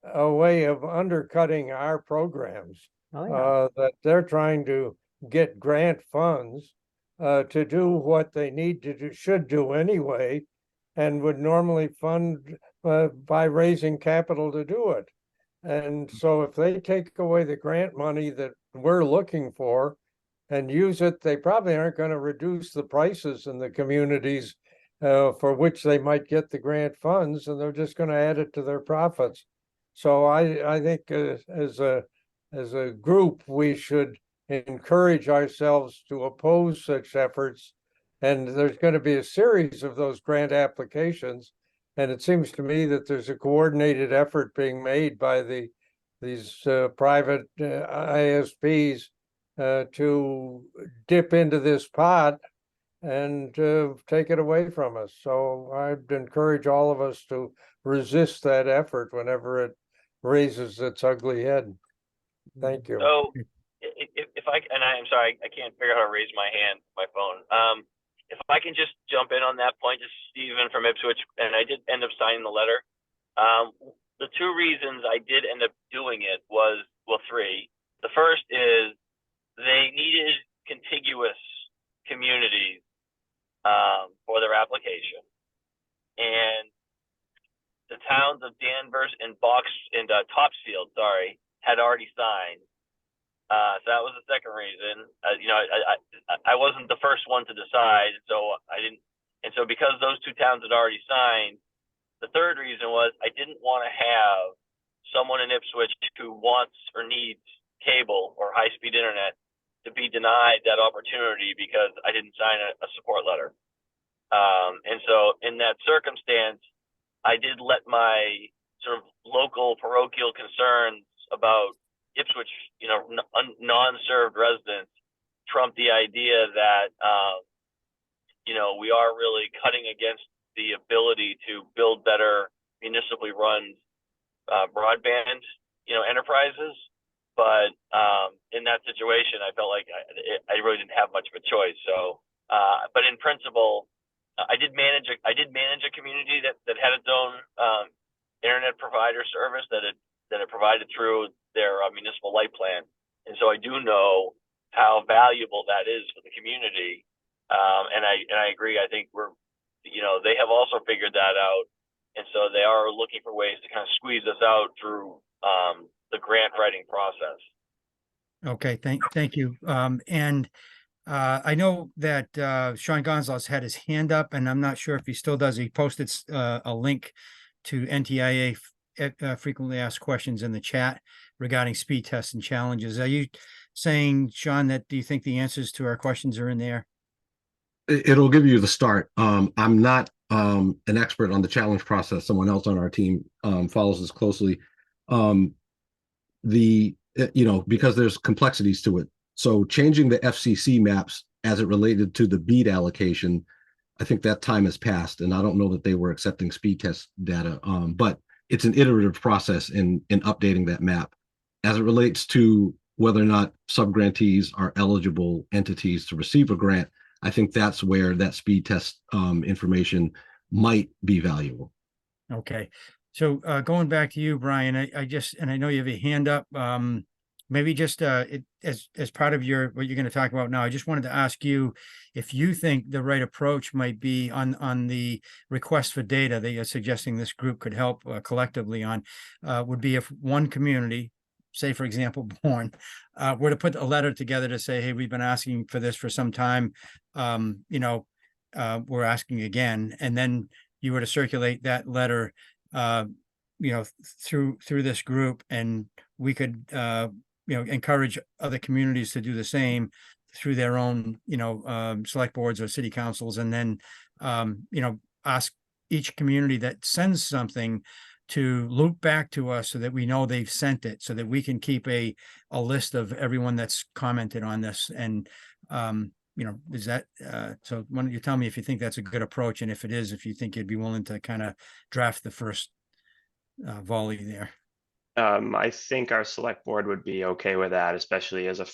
a way of undercutting our programs. That they're trying to get grant funds to do what they need to do, should do anyway, and would normally fund by raising capital to do it. And so if they take away the grant money that we're looking for and use it, they probably aren't going to reduce the prices in the communities for which they might get the grant funds, and they're just going to add it to their profits. So I think as a group, we should encourage ourselves to oppose such efforts. And there's going to be a series of those grant applications. And it seems to me that there's a coordinated effort being made by these private ISPs to dip into this pot and take it away from us. So I'd encourage all of us to resist that effort whenever it raises its ugly head. Thank you. So if I'm sorry, I can't figure out how to raise my hand, my phone. If I can just jump in on that point, just Stephen from Ipswich, and I did end up signing the letter. The two reasons I did end up doing it was, well, three. The first is they needed contiguous communities for their application, and the towns of Danvers and Topsfield, had already signed. So that was the second reason. I wasn't the first one to decide, so I didn't. And so because those two towns had already signed, the third reason was I didn't want to have someone in Ipswich who wants or needs cable or high-speed internet to be denied that opportunity because I didn't sign a support letter. And so in that circumstance, I did let my sort of local parochial concerns about Ipswich, non-served residents trump the idea that, we are really cutting against the ability to build better municipally run broadband, enterprises. But in that situation, I felt like I really didn't have much of a choice. So, but in principle, I did manage a community that had its own internet provider service that it provided through their municipal light plan, and so I do know how valuable that is for the community. And I agree. I think they have also figured that out, and so they are looking for ways to kind of squeeze us out through the grant writing process. Okay, thank you. And I know that Sean Gonzalez had his hand up, and I'm not sure if he still does. He posted a link to NTIA frequently asked questions in the chat regarding speed tests and challenges. Are you saying, Sean, do you think the answers to our questions are in there? It'll give you the start. I'm not an expert on the challenge process. Someone else on our team follows this closely. Because there's complexities to it. So changing the FCC maps as it related to the BEAD allocation I think that time has passed, and I don't know that they were accepting speed test data. But it's an iterative process in updating that map. As it relates to whether or not subgrantees are eligible entities to receive a grant, I think that's where that speed test information might be valuable. Okay, so going back to you, Brian, and I know you have a hand up. Maybe just as part of what you're going to talk about now, I just wanted to ask you if you think the right approach might be on the request for data that you're suggesting this group could help collectively on, would be if one community, say for example, Bourne, were to put a letter together to say, hey, we've been asking for this for some time, we're asking again, and then you were to circulate that letter, through this group, and we could, encourage other communities to do the same through their own, select boards or city councils, and then, ask each community that sends something to loop back to us so that we know they've sent it, so that we can keep a list of everyone that's commented on this. And, is that, so why don't you tell me if you think that's a good approach, and if it is, if you think you'd be willing to kind of draft the first volley there. I think our select board would be okay with that, especially as our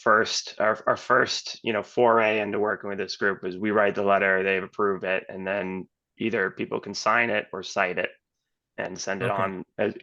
first, foray into working with this group is we write the letter, they approve it, and then either people can sign it or cite it and send it on, as,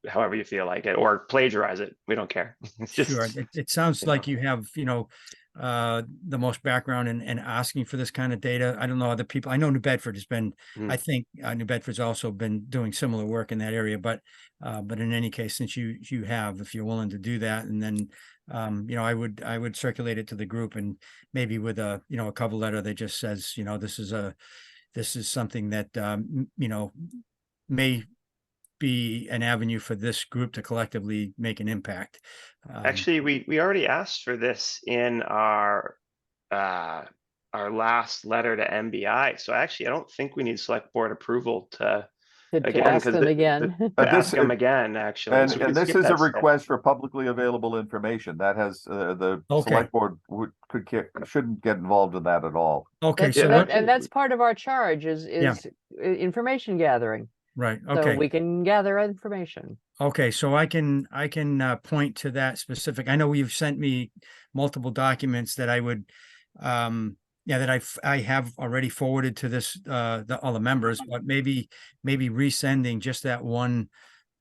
however you feel like it, or plagiarize it. We don't care. It's just, Sure. It sounds like you have, the most background in asking for this kind of data. I don't know other people. I know New Bedford has been, I think New Bedford's also been doing similar work in that area, but in any case, since you have, if you're willing to do that, and then, I would circulate it to the group, and maybe with a cover letter that just says, this is something that, may be an avenue for this group to collectively make an impact. actually, we already asked for this in our last letter to MBI. So actually, I don't think we need select board approval to ask them again. Ask them again, actually. And, So we can and this skip is a that step. request for publicly available information that has the select board shouldn't get involved in that at all. Okay, so that's part of our charge is information gathering. Right. Okay. So we can gather information. Okay, so I can point to that specific. I know you've sent me multiple documents that I would, that I have already forwarded to this all the members, but maybe resending just that one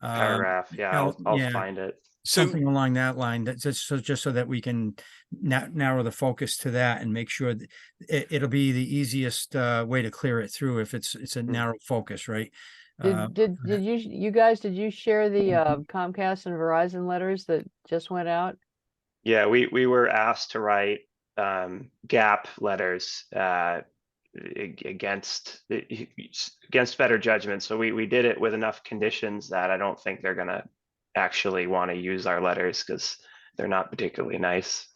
Paragraph. Yeah, I'll find it. Something along that line. That's just so that we can narrow the focus to that and make sure that it'll be the easiest way to clear it through if it's a narrow focus, right? Did you guys share the Comcast and Verizon letters that just went out? Yeah, we were asked to write gap letters against better judgment. So we did it with enough conditions that I don't think they're gonna actually want to use our letters because they're not particularly nice.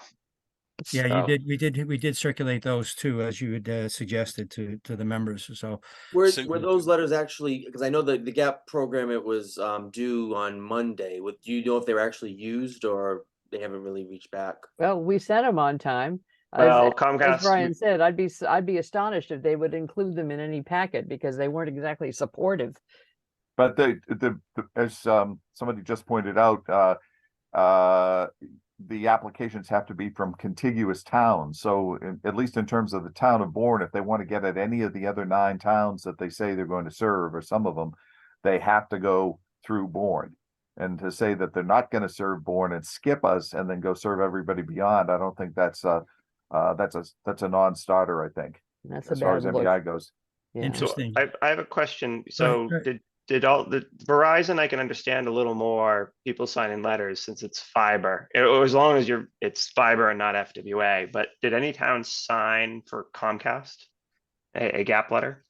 Yeah, you did. We did circulate those too, as you had suggested to the members. So were those letters actually? Because I know the GAP program, it was due on Monday. Do you know if they were actually used or they haven't really reached back? Well, we sent them on time. Well, as Brian said, I'd be astonished if they would include them in any packet because they weren't exactly supportive. But as somebody just pointed out, the applications have to be from contiguous towns. So at least in terms of the town of Bourne, if they want to get at any of the other 9 towns that they say they're going to serve, or some of them, they have to go through Bourne. And to say that they're not going to serve Bourne and skip us and then go serve everybody beyond, I don't think that's a non-starter, I think, that's as far as MBI goes. Yeah. Interesting. So I have a question. So did all the Verizon, I can understand a little more people signing letters since it's fiber, as long as it's fiber and not FWA. But did any town sign for Comcast a gap letter?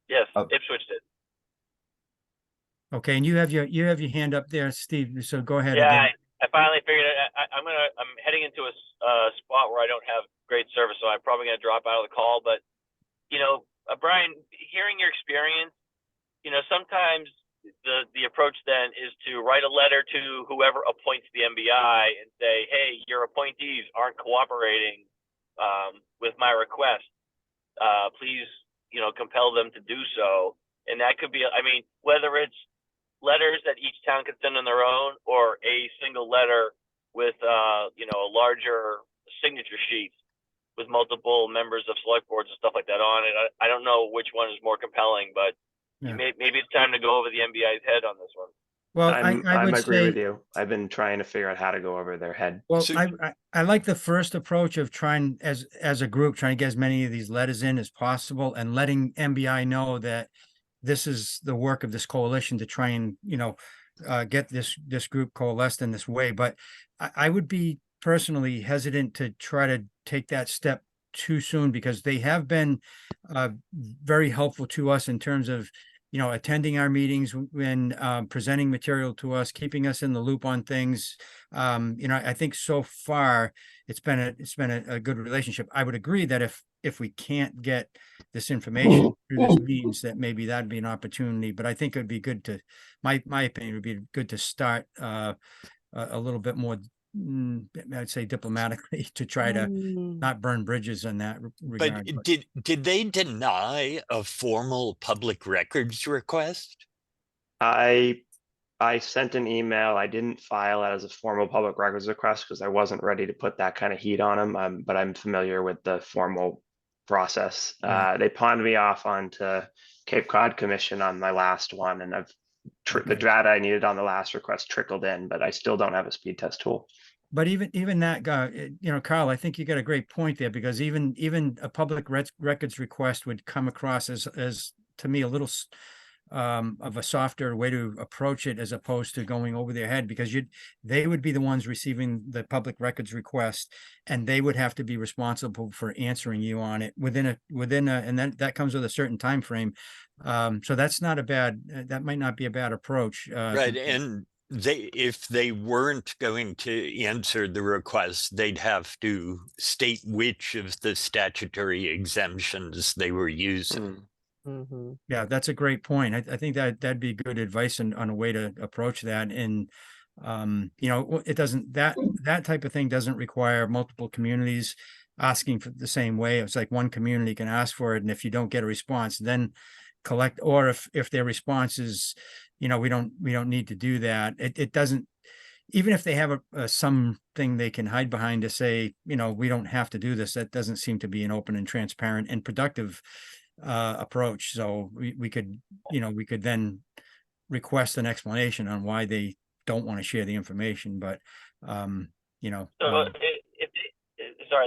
Yes, Ipswich did. Okay, and you have your hand up there, Steve. So go ahead. Yeah, I finally figured it. I'm heading into a spot where I don't have great service, so I'm probably gonna drop out of the call. But Brian, hearing your experience, sometimes the approach then is to write a letter to whoever appoints the MBI and say, hey, your appointees aren't cooperating with my request. please, compel them to do so. And that could be, I mean, whether it's letters that each town can send on their own, or a single letter with, a larger signature sheet with multiple members of select boards and stuff like that on it. I don't know which one is more compelling, but maybe it's time to go over the MBI's head on this one. Well, I would agree say, with you. I've been trying to figure out how to go over their head. well, I like the first approach of trying as a group, trying to get as many of these letters in as possible and letting MBI know that this is the work of this coalition to try and, get this group coalesced in this way. But I would be personally hesitant to try to take that step too soon, because they have been very helpful to us in terms of, attending our meetings, when presenting material to us, keeping us in the loop on things. I think so far it's been a good relationship. I would agree that if we can't get this information through this means, that maybe that'd be an opportunity. But I think it would be good to, my opinion would be good to start a little bit more, I'd say diplomatically, to try to not burn bridges in that regard. But did they deny a formal public records request? I sent an email. I didn't file it as a formal public records request because I wasn't ready to put that kind of heat on them. But I'm familiar with the formal process. They pawned me off onto Cape Cod Commission on my last one, and the data I needed on the last request trickled in, but I still don't have a speed test tool. But even that guy, Carl, I think you got a great point there, because even a public records request would come across as to me a little of a softer way to approach it, as opposed to going over their head, because they would be the ones receiving the public records request, and they would have to be responsible for answering you on it within a and then that comes with a certain time frame. So that might not be a bad approach. Right. And if they weren't going to answer the request, they'd have to state which of the statutory exemptions they were using. Yeah, that's a great point. I think that'd be good advice on a way to approach that. And it doesn't, that type of thing doesn't require multiple communities asking for the same way. It's like one community can ask for it, and if you don't get a response, then collect, or if their response is, we don't need to do that. It doesn't, even if they have something they can hide behind to say, we don't have to do this, that doesn't seem to be an open and transparent and productive approach. So we could then request an explanation on why they don't want to share the information. But sorry,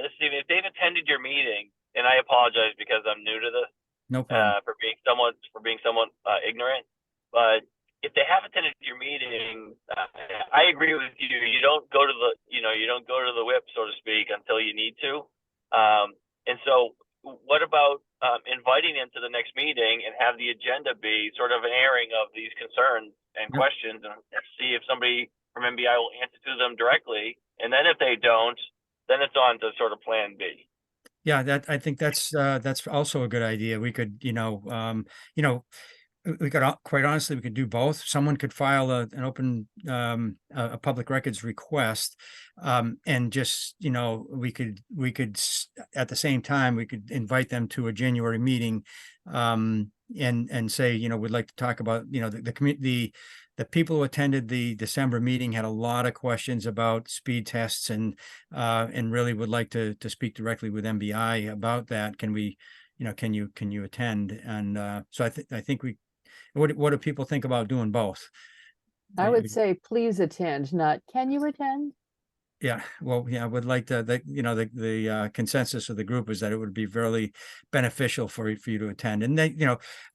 this is Stephen. If they've attended your meeting, and I apologize because I'm new to this, no problem, for being somewhat ignorant, but if they have attended your meeting, I agree with you. You don't go to the whip, so to speak, until you need to. And so what about inviting them to the next meeting and have the agenda be sort of an airing of these concerns and questions, and see if somebody from MBI will answer to them directly. And then if they don't, then it's on to sort of plan B. Yeah, I think that's also a good idea. We could, we could, quite honestly, we could do both. Someone could file an open, a public records request, and just, we could at the same time, we could invite them to a January meeting, and say, we'd like to talk about, the people who attended the December meeting had a lot of questions about speed tests, and really would like to speak directly with MBI about that. Can we, can you attend? And so I think we, what do people think about doing both? I would say please attend, not can you attend? Yeah, well, yeah, I would like to, the consensus of the group is that it would be very beneficial for you to attend. And they,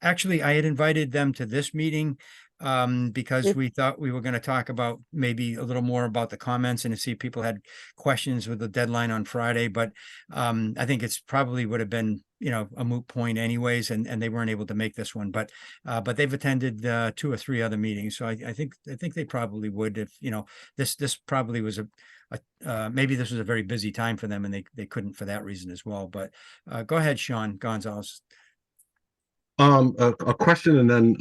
actually, I had invited them to this meeting because we thought we were going to talk about maybe a little more about the comments and to see if people had questions with the deadline on Friday. But I think it's probably would have been, a moot point anyways, and they weren't able to make this one. But they've attended 2 or 3 other meetings, so I think they probably would, if this probably was maybe this was a very busy time for them, and they couldn't for that reason as well. But go ahead, Sean Gonzalez. A question, and then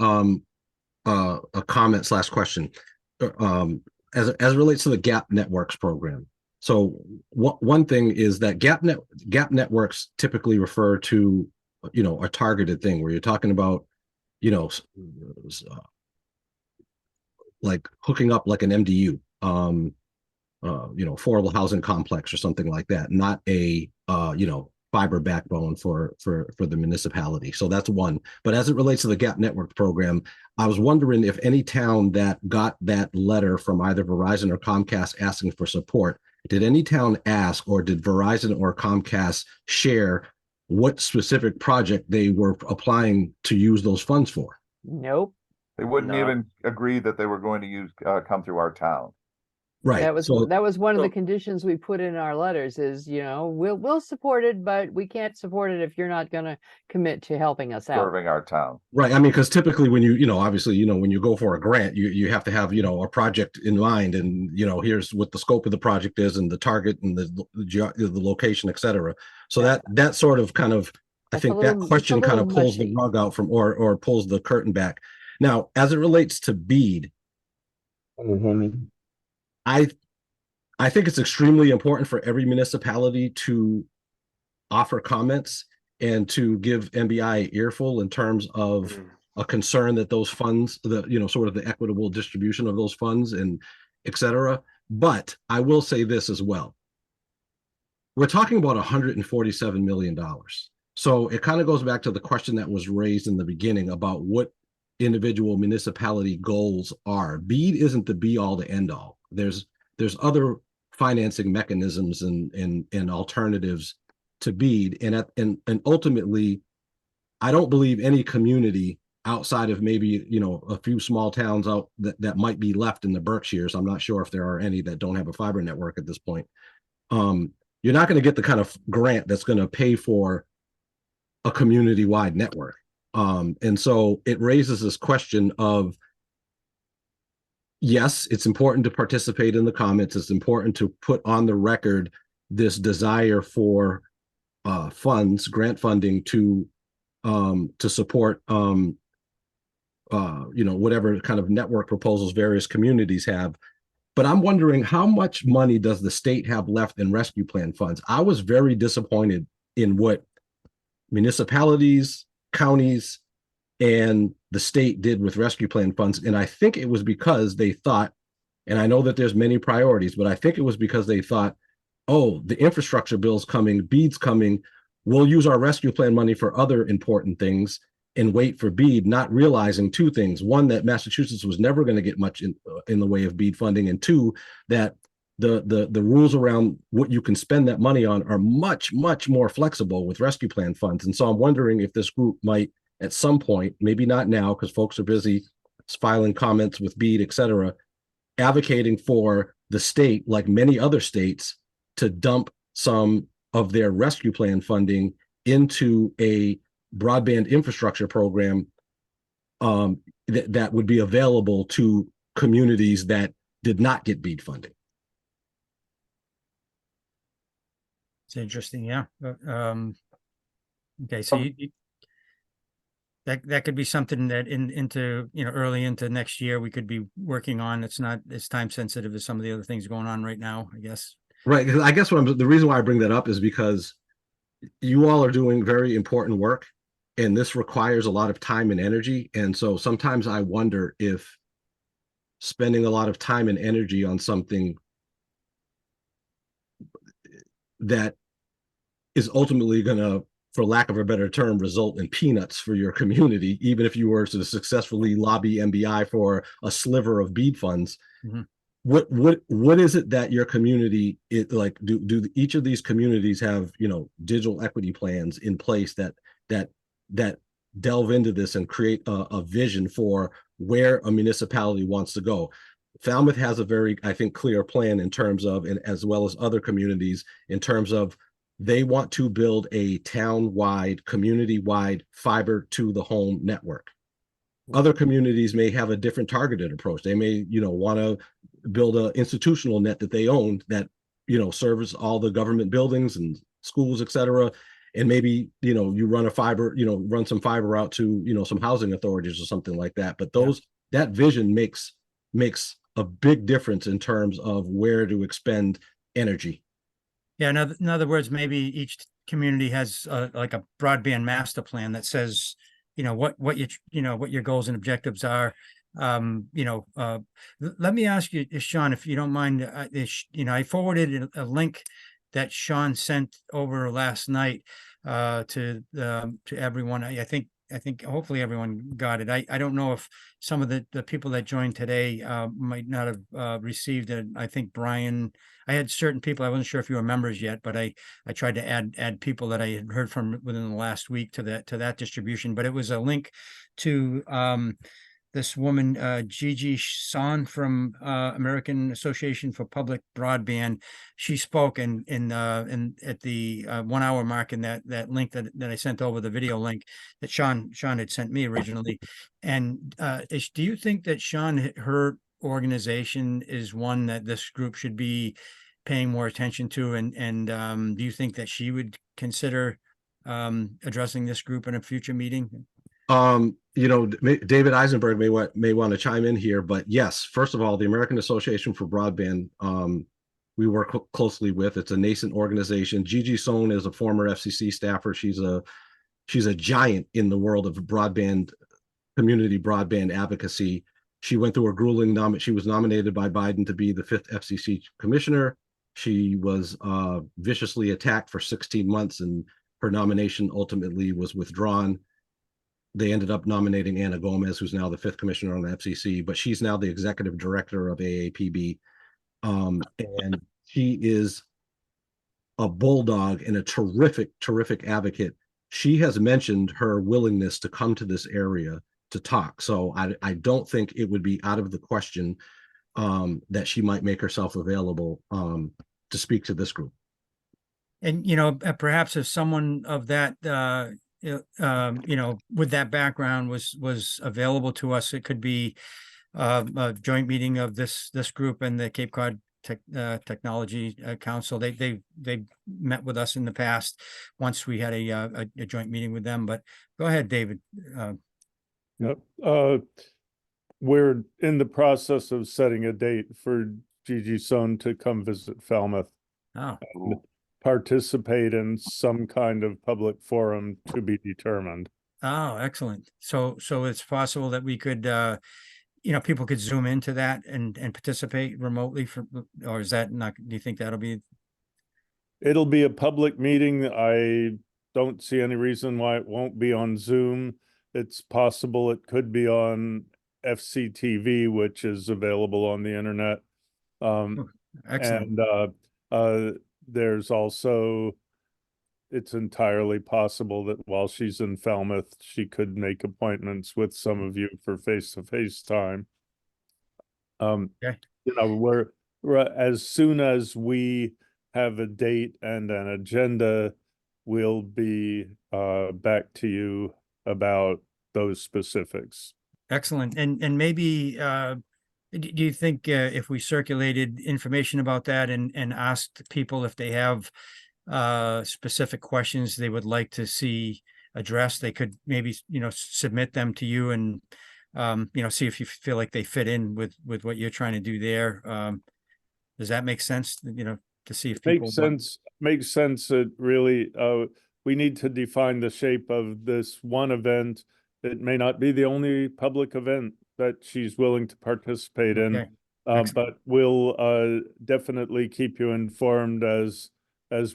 a comment / question, as it relates to the Gap Networks program. So one thing is that Gap Networks typically refer to you know, a targeted thing where you're talking about, you know, like hooking up like an MDU, you know, affordable housing complex or something like that, not a, you know, fiber backbone for the municipality. So that's one. But as it relates to the Gap Network program, I was wondering if any town that got that letter from either Verizon or Comcast asking for support, did any town ask, or did Verizon or Comcast share what specific project they were applying to use those funds for? Nope. They wouldn't No. even agree that they were going to use, come through our town. Right. That was So one of the So- conditions we put in our letters is, you know, we'll support it, but we can't support it if you're not gonna commit to helping us out. Serving our town. right. I mean, because typically when you know, obviously, you know, when you go for a grant, you have to have, you know, a project in mind, and, you know, here's what the scope of the project is and the target and the location, et cetera. So that sort of kind of, I That's a think that little- question it's a kind of little pulls the mushy. rug out from, or pulls the curtain back. Now, as it relates to BEAD, I think it's extremely important for every municipality to offer comments and to give MBI an earful in terms of a concern that those funds, the, you know, sort of the equitable distribution of those funds and et cetera. But I will say this as well. We're talking about $147 million. So it kind of goes back to the question that was raised in the beginning about what individual municipality goals are. BEAD isn't the be all to end all. There's other financing mechanisms and alternatives to BEAD, and ultimately, I don't believe any community outside of maybe, you know, a few small towns out that might be left in the Berkshires. I'm not sure if there are any that don't have a fiber network at this point. You're not going to get the kind of grant that's going to pay for a community-wide network. And so it raises this question of, yes, it's important to participate in the comments. It's important to put on the record this desire for funds, grant funding to support you know, whatever kind of network proposals various communities have. But I'm wondering, how much money does the state have left in rescue plan funds? I was very disappointed in what municipalities, counties, and the state did with rescue plan funds. And I think it was because they thought, and I know that there's many priorities, but I think it was because they thought, oh, the infrastructure bill's coming, BEAD's coming, we'll use our rescue plan money for other important things and wait for BEAD, not realizing two things. One, that Massachusetts was never going to get much in the way of BEAD funding, and two, that the rules around what you can spend that money on are much, much more flexible with rescue plan funds. And so I'm wondering if this group might, at some point, maybe not now because folks are busy filing comments with BEAD, et cetera, advocating for the state, like many other states, to dump some of their rescue plan funding into a broadband infrastructure program that would be available to communities that did not get BEAD funding. It's interesting, yeah. Okay, so that could be something that into, you know, early into next year we could be working on. It's not as time sensitive as some of the other things going on right now, I guess. Right, because I guess the reason why I bring that up is because you all are doing very important work, and this requires a lot of time and energy. And so sometimes I wonder if spending a lot of time and energy on something that is ultimately going to, for lack of a better term, result in peanuts for your community, even if you were to successfully lobby MBI for a sliver of BEAD funds. Mm-hmm. What is it that your community like? Do each of these communities have, you know, digital equity plans in place that delve into this and create a vision for where a municipality wants to go? Falmouth has a very, I think, clear plan in terms of, and as well as other communities, in terms of they want to build a town-wide, community-wide fiber to the home network. Other communities may have a different targeted approach. They may, you know, want to build an institutional net that they own that, you know, serves all the government buildings and schools, et cetera. And maybe, you know, you run some fiber out to, you know, some housing authorities or something like that. But that vision makes a big difference in terms of where to expend energy. Yeah, in other words, maybe each community has like a broadband master plan that says, what what your goals and objectives are. Let me ask you, Sean, if you don't mind, I forwarded a link that Sean sent over last night to everyone. I think hopefully everyone got it. I don't know if some of the people that joined today might not have received it. I think Brian, I had certain people, I wasn't sure if you were members yet, but I tried to add people that I had heard from within the last week to that distribution. But it was a link to this woman, Gigi Son from American Association for Public Broadband. She spoke in at the 1 hour mark in that link that I sent over, the video link that Sean had sent me originally. And do you think that Sean, her organization is one that this group should be paying more attention to? And do you think that she would consider addressing this group in a future meeting? David Eisenberg may want to chime in here, but yes, first of all, the American Association for Broadband, we work closely with. It's a nascent organization. Gigi Sohn is a former FCC staffer. She's a giant in the world of broadband, community broadband advocacy. She went through a grueling she was nominated by Biden to be the 5th FCC commissioner. She was viciously attacked for 16 months, and her nomination ultimately was withdrawn. They ended up nominating Anna Gomez, who's now the 5th commissioner on the FCC, but she's now the executive director of AAPB. And she is a bulldog and a terrific, terrific advocate. She has mentioned her willingness to come to this area to talk. So I don't think it would be out of the question that she might make herself available to speak to this group. And, perhaps if someone of that, with that background was available to us, it could be a joint meeting of this group and the Cape Cod Technology Council. They met with us in the past once we had a joint meeting with them. But go ahead, David. Yep. We're in the process of setting a date for Gigi Son to come visit Falmouth. Oh. And participate in some kind of public forum to be determined. Oh, excellent. So it's possible that we could, people could zoom into that and participate remotely or is that not, do you think that'll be? It'll be a public meeting. I don't see any reason why it won't be on Zoom. It's possible it could be on FCTV, which is available on the internet. Excellent. And there's also, it's entirely possible that while she's in Falmouth, she could make appointments with some of you for face-to-face time. Okay. We're as soon as we have a date and an agenda, we'll be back to you about those specifics. Excellent. And maybe do you think if we circulated information about that and asked people if they have specific questions they would like to see addressed, they could maybe, submit them to you and, see if you feel like they fit in with what you're trying to do there. Does that make sense? To see if people makes sense. It really, we need to define the shape of this one event. It may not be the only public event that she's willing to participate in, but we'll definitely keep you informed as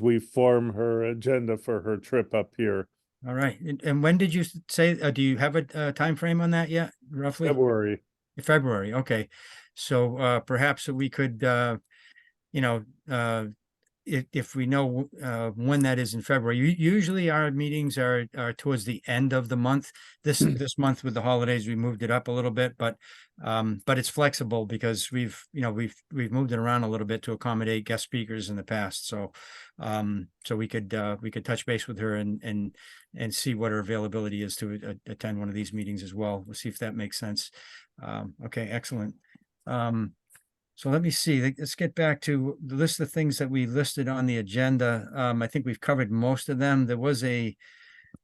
we form her agenda for her trip up here. All right. And when did you say, do you have a time frame on that yet, roughly? February. Okay. So perhaps we could, if we know when that is in February. Usually our meetings are towards the end of the month. This month with the holidays, we moved it up a little bit, but it's flexible because we've moved it around a little bit to accommodate guest speakers in the past. So we could touch base with her and see what her availability is to attend one of these meetings as well. We'll see if that makes sense. Okay, excellent. So let me see, let's get back to the list of things that we listed on the agenda. I think we've covered most of them. There was I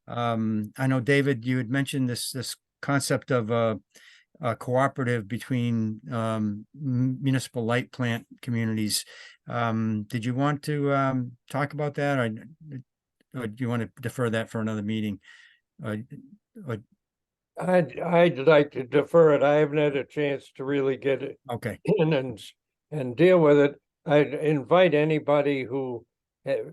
know, David, you had mentioned this concept of cooperative between municipal light plant communities. Did you want to talk about that, or do you want to defer that for another meeting? Or- I'd like to defer it. I haven't had a chance to really get it Okay, in and deal with it. I'd invite anybody who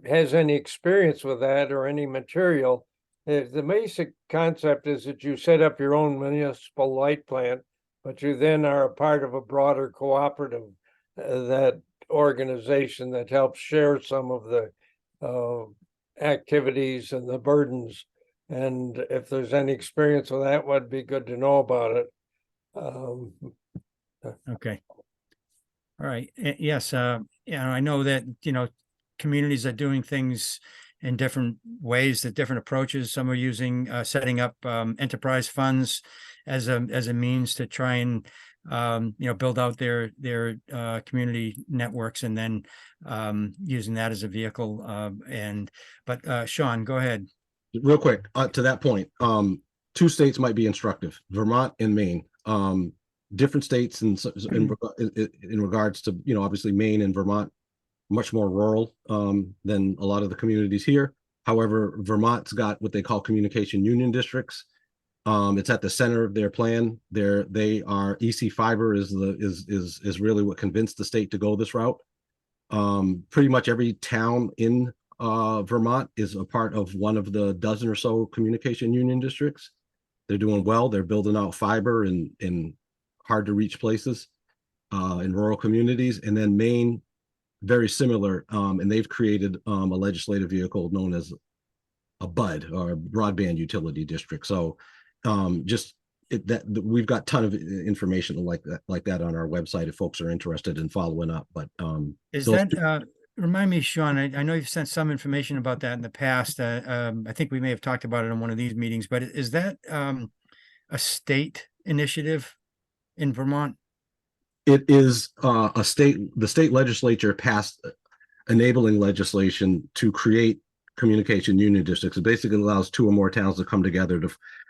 has any experience with that or any material. The basic concept is that you set up your own municipal light plant, but you then are a part of a broader cooperative, that organization that helps share some of the activities and the burdens. And if there's any experience with that, would be good to know about it. okay. All right, yes, I know that, communities are doing things in different ways, that different approaches. Some are using, setting up, enterprise funds as a means to try and, build out their community networks, and then, using that as a vehicle, but Sean, go ahead. Real quick, to that point, two states might be instructive, Vermont and Maine. Different states in regards to, obviously Maine and Vermont, much more rural than a lot of the communities here. However, Vermont's got what they call communication union districts. It's at the center of their plan. They are EC fiber is really what convinced the state to go this route. Pretty much every town in Vermont is a part of one of the dozen or so communication union districts. They're doing well. They're building out fiber in hard to reach places in rural communities. And then Maine, very similar, and they've created a legislative vehicle known as a BUD, or Broadband Utility District. So we've got a ton of information like that on our website if folks are interested in following up. But is that remind me, Sean, I know you've sent some information about that in the past. I think we may have talked about it in one of these meetings, but is that a state initiative in Vermont? It is the state legislature passed enabling legislation to create communication union districts. It basically allows two or more towns to come together.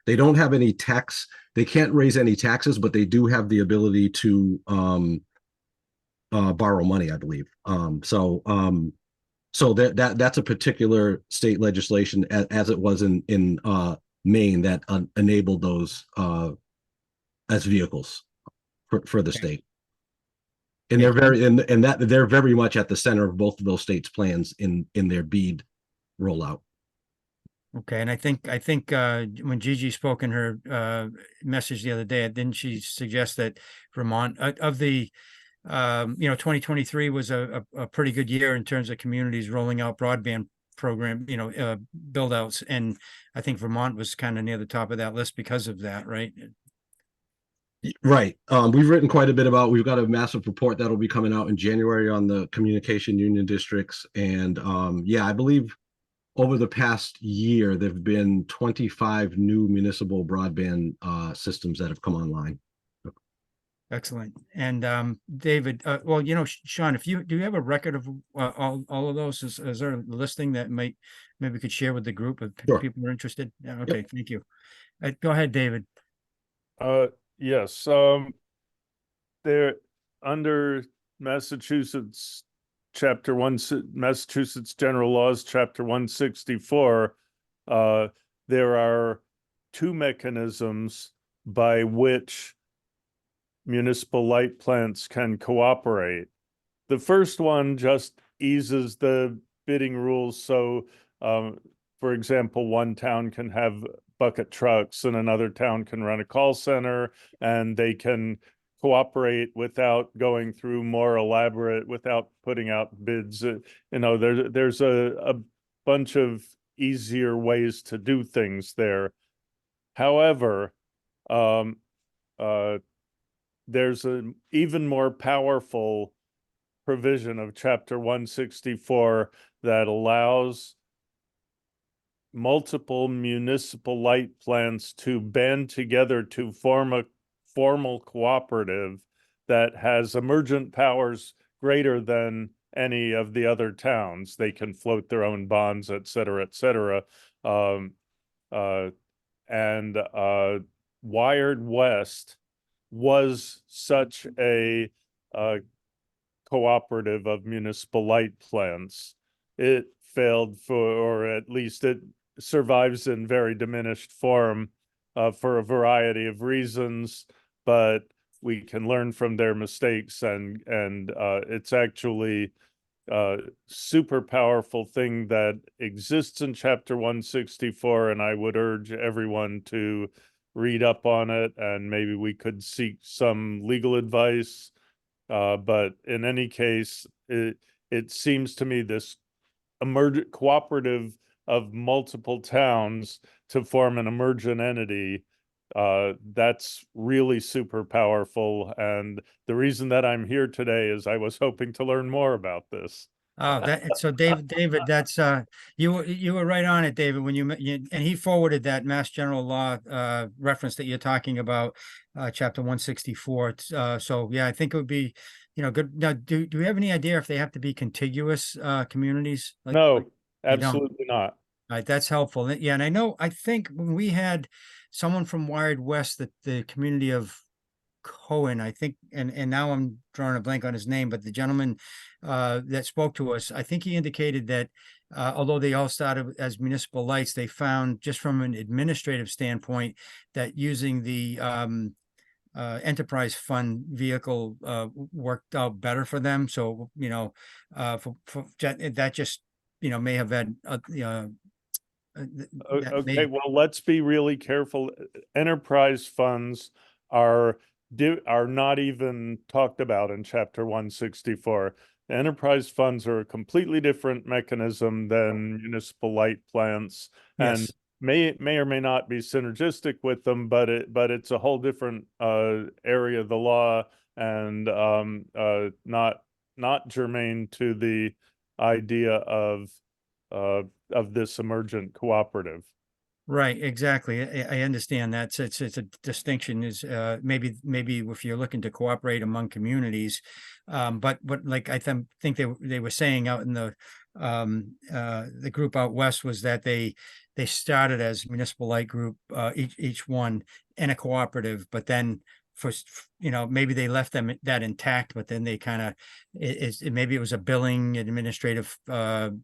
They don't have any tax, they can't raise any taxes, but they do have the ability to borrow money, I believe. So that's a particular state legislation, as it was in Maine, that enabled those as vehicles for the state. And they're they're very much at the center of both of those states' plans in their BEAD rollout. Okay, and I think when Gigi spoke in her message the other day, didn't she suggest that Vermont of the 2023 was a pretty good year in terms of communities rolling out broadband program, build outs, and I think Vermont was kind of near the top of that list because of that, right? Right. We've written quite a bit about, we've got a massive report that'll be coming out in January on the communication union districts. And I believe over the past year, there've been 25 new municipal broadband systems that have come online. Excellent. And David, Sean, do you have a record of all of those? Is there a listing that maybe we could share with the group if people are interested? Yeah, okay, yep. Thank you. Go ahead, David. Yes, they're under Massachusetts Massachusetts General Laws, Chapter 164. There are two mechanisms by which municipal light plants can cooperate. The first one just eases the bidding rules. So, for example, one town can have bucket trucks and another town can run a call center, and they can cooperate without going through more elaborate, without putting out bids. There's a bunch of easier ways to do things there. However, there's an even more powerful provision of Chapter 164 that allows multiple municipal light plants to band together to form a formal cooperative that has emergent powers greater than any of the other towns. They can float their own bonds, et cetera, et cetera. Wired West was such a cooperative of municipal light plants. It failed or at least it survives in very diminished form for a variety of reasons, but we can learn from their mistakes, and it's actually super powerful thing that exists in chapter 164, and I would urge everyone to read up on it, and maybe we could seek some legal advice. But in any case, it seems to me this emergent cooperative of multiple towns to form an emergent entity, that's really super powerful. And the reason that I'm here today is I was hoping to learn more about this. Oh, so David, that's you were right on it, David, when and he forwarded that Mass General Law reference that you're talking about, chapter 164. So yeah, I think it would be, good. Now, do we have any idea if they have to be contiguous communities? No, they don't? absolutely not. All right, that's helpful. Yeah, and I think when we had someone from Wired West, that the community of Cohen, I think, and now I'm drawing a blank on his name, but the gentleman that spoke to us, I think he indicated that although they all started as municipal lights, they found, just from an administrative standpoint, that using the enterprise fund vehicle worked out better for them. So, that just, may have had okay, well, let's be really careful. Enterprise funds are not even talked about in chapter 164. Enterprise funds are a completely different mechanism than municipal light plants, and may or may not be synergistic with them, but it's a whole different area of the law, and not germane to the idea of this emergent cooperative. Right, exactly. I understand that. It's a distinction is maybe if you're looking to cooperate among communities, but like I think they were saying out in the group out west was that they started as municipal light group, each one in a cooperative, but then maybe they left that intact, but then they kind of maybe it was a billing administrative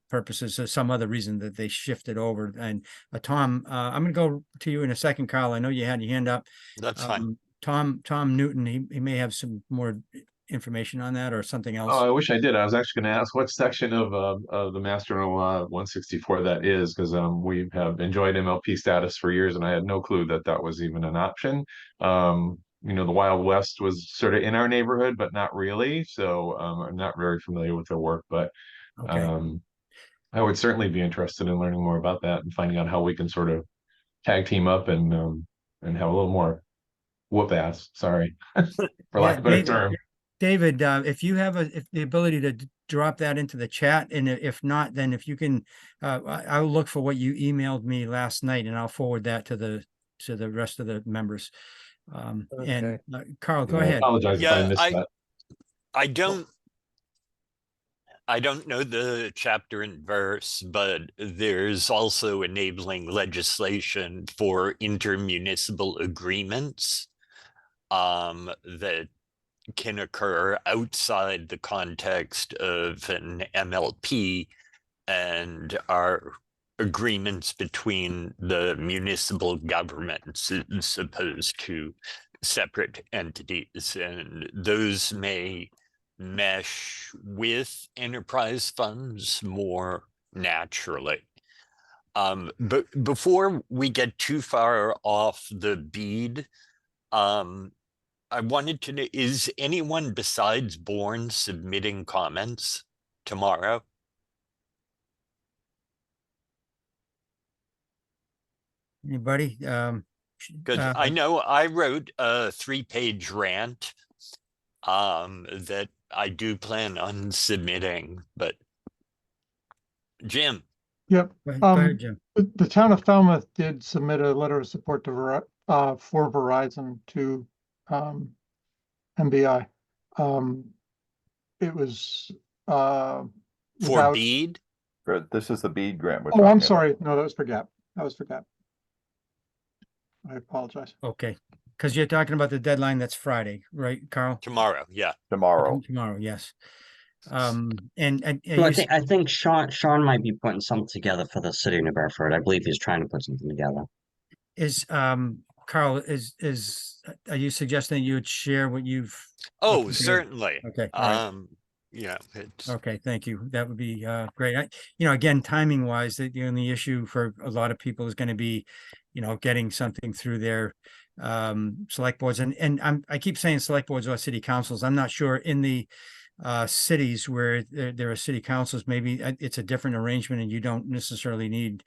purposes or some other reason that they shifted over. And Tom, I'm gonna go to you in a second, Carl. I know you had your hand up. That's fine. Tom Newton, he may have some more information on that or something else. Oh, I wish I did. I was actually going to ask what section of the Mass General Law 164 that is, because we have enjoyed MLP status for years, and I had no clue that that was even an option. The Wild West was sort of in our neighborhood, but not really. So I'm not very familiar with their work, but I would certainly be interested in learning more about that and finding out how we can sort of tag team up and have a little more whoop ass. Sorry, for lack of a better term. David, if you have the ability to drop that into the chat, and if not, then if you can, I'll look for what you emailed me last night, and I'll forward that to the rest of the members. And Carl, go ahead. I apologize if I missed that. I don't know the chapter and verse, but there's also enabling legislation for intermunicipal agreements that can occur outside the context of an MLP and are agreements between the municipal governments as opposed to separate entities, and those may mesh with enterprise funds more naturally. But before we get too far off the bead, I wanted to know, is anyone besides Bourne submitting comments tomorrow? Anybody? Because I know I wrote a 3-page rant that I do plan on submitting, but Jim. Yep. Go ahead, Jim. The town of Falmouth did submit a letter of support to for Verizon to MBI. It was for BEAD? This is the BEAD grant. Oh, I'm sorry. No, that was for GAP. That was for GAP. I apologize. Okay. because you're talking about the deadline that's Friday, right, Carl? Tomorrow, yeah. Tomorrow. Tomorrow, yes. And So you I think Sean might be putting something together for the city of New Bedford. I believe he's trying to put something together. is Carl, are you suggesting you would share what you've? Oh, what- certainly. Okay, all right. Yeah, it's Okay, thank you. That would be great. Again, timing wise, the only issue for a lot of people is going to be, getting something through their select boards. And I keep saying select boards or city councils. I'm not sure in the cities where there are city councils, maybe it's a different arrangement and you don't necessarily need,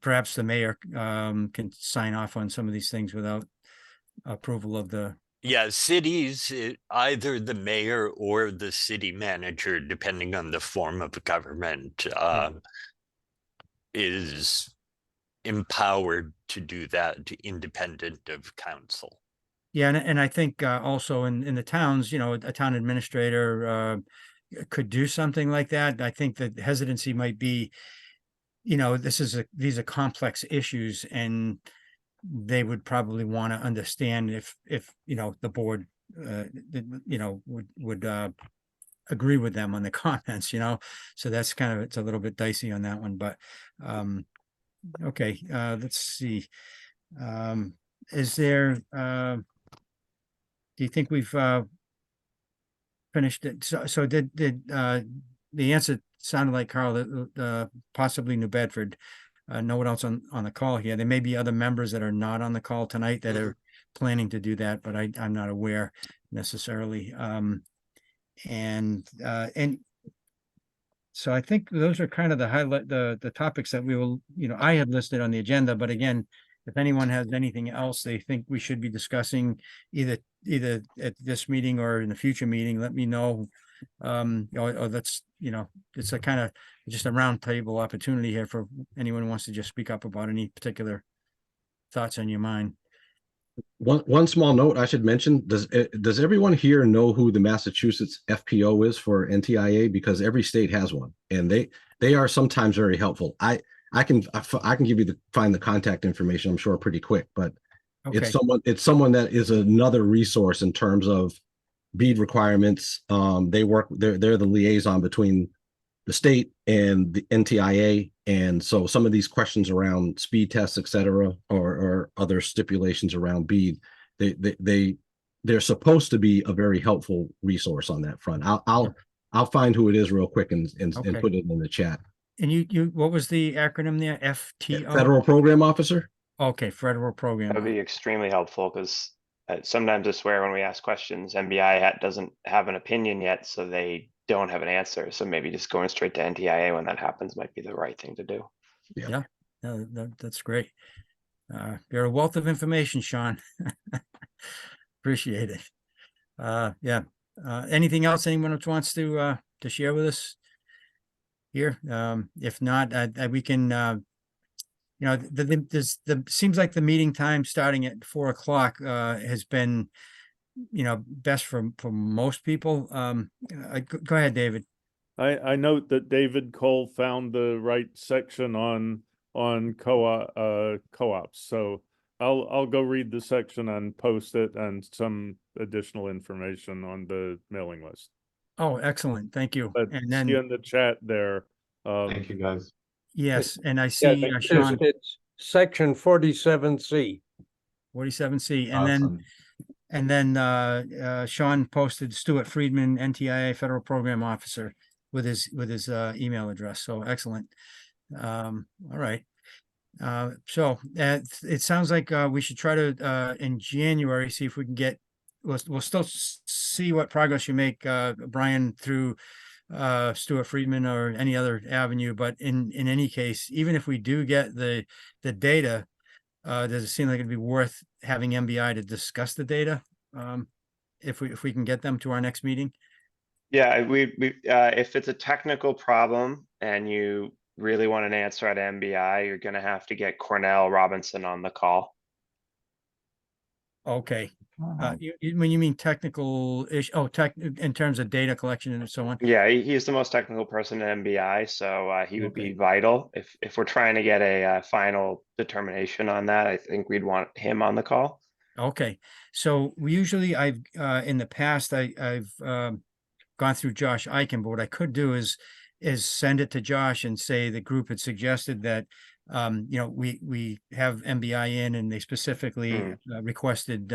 perhaps the mayor can sign off on some of these things without approval of the. Yeah, cities, either the mayor or the city manager, depending on the form of government, is empowered to do that independent of council. Yeah, and I think also in the towns, a town administrator could do something like that. I think the hesitancy might be, these are complex issues, and they would probably want to understand if the board would agree with them on the comments, so that's kind of, it's a little bit dicey on that one, but okay, let's see. Is there do you think we've finished it? So did the answer sounded like, Carl, that possibly New Bedford. No one else on the call here. There may be other members that are not on the call tonight that are planning to do that, but I'm not aware necessarily. And so I think those are kind of the highlight, the topics that we will, I had listed on the agenda, but again, if anyone has anything else they think we should be discussing either at this meeting or in the future meeting, let me know. Or that's, it's a kind of just a round table opportunity here for anyone who wants to just speak up about any particular thoughts on your mind. One small note I should mention, does everyone here know who the Massachusetts FPO is for NTIA? Because every state has one, and they are sometimes very helpful. I can give you find the contact information, I'm sure, pretty quick, but okay. It's someone that is another resource in terms of BEAD requirements. They're the liaison between the state and the NTIA, and so some of these questions around speed tests, et cetera, or other stipulations around BEAD, they're supposed to be a very helpful resource on that front. I'll find who it is real quick and put it in the chat. And you what was the acronym there? FTO? Federal Program Officer. Okay, Federal Program. That would be extremely helpful because sometimes I swear when we ask questions, MBI doesn't have an opinion yet, so they don't have an answer. So maybe just going straight to NTIA when that happens might be the right thing to do. Yeah, that's great. You're a wealth of information, Sean. Appreciate it. Yeah. Anything else anyone wants to share with us here? If not, we can. Seems like the meeting time starting at 4 o'clock has been, best for most people. Go ahead, David. I note that David Cole found the right section on co-ops. So I'll go read the section and post it and some additional information on the mailing list. Oh, excellent. Thank you. But And then see in the chat there. Thank you, guys. Yes, and I see Sean. It's section 47C. 47C, Awesome. and then Sean posted Stuart Friedman, NTIA Federal Program Officer, with his email address. So excellent. All right. So it sounds like we should try to in January see if we can get. We'll still see what progress you make, Brian, through Stuart Friedman or any other avenue. But in any case, even if we do get the data, does it seem like it'd be worth having MBI to discuss the data? If we can get them to our next meeting? Yeah, we if it's a technical problem and you really want an answer at MBI, you're going to have to get Cornell Robinson on the call. Okay. When you mean technical issue, in terms of data collection and so on. Yeah, he's the most technical person at MBI, so he would be vital if we're trying to get a final determination on that. I think we'd want him on the call. Okay, so we usually, in the past, I've gone through Josh Eichen, but what I could do is send it to Josh and say the group had suggested that, you know, we have MBI in, and they specifically requested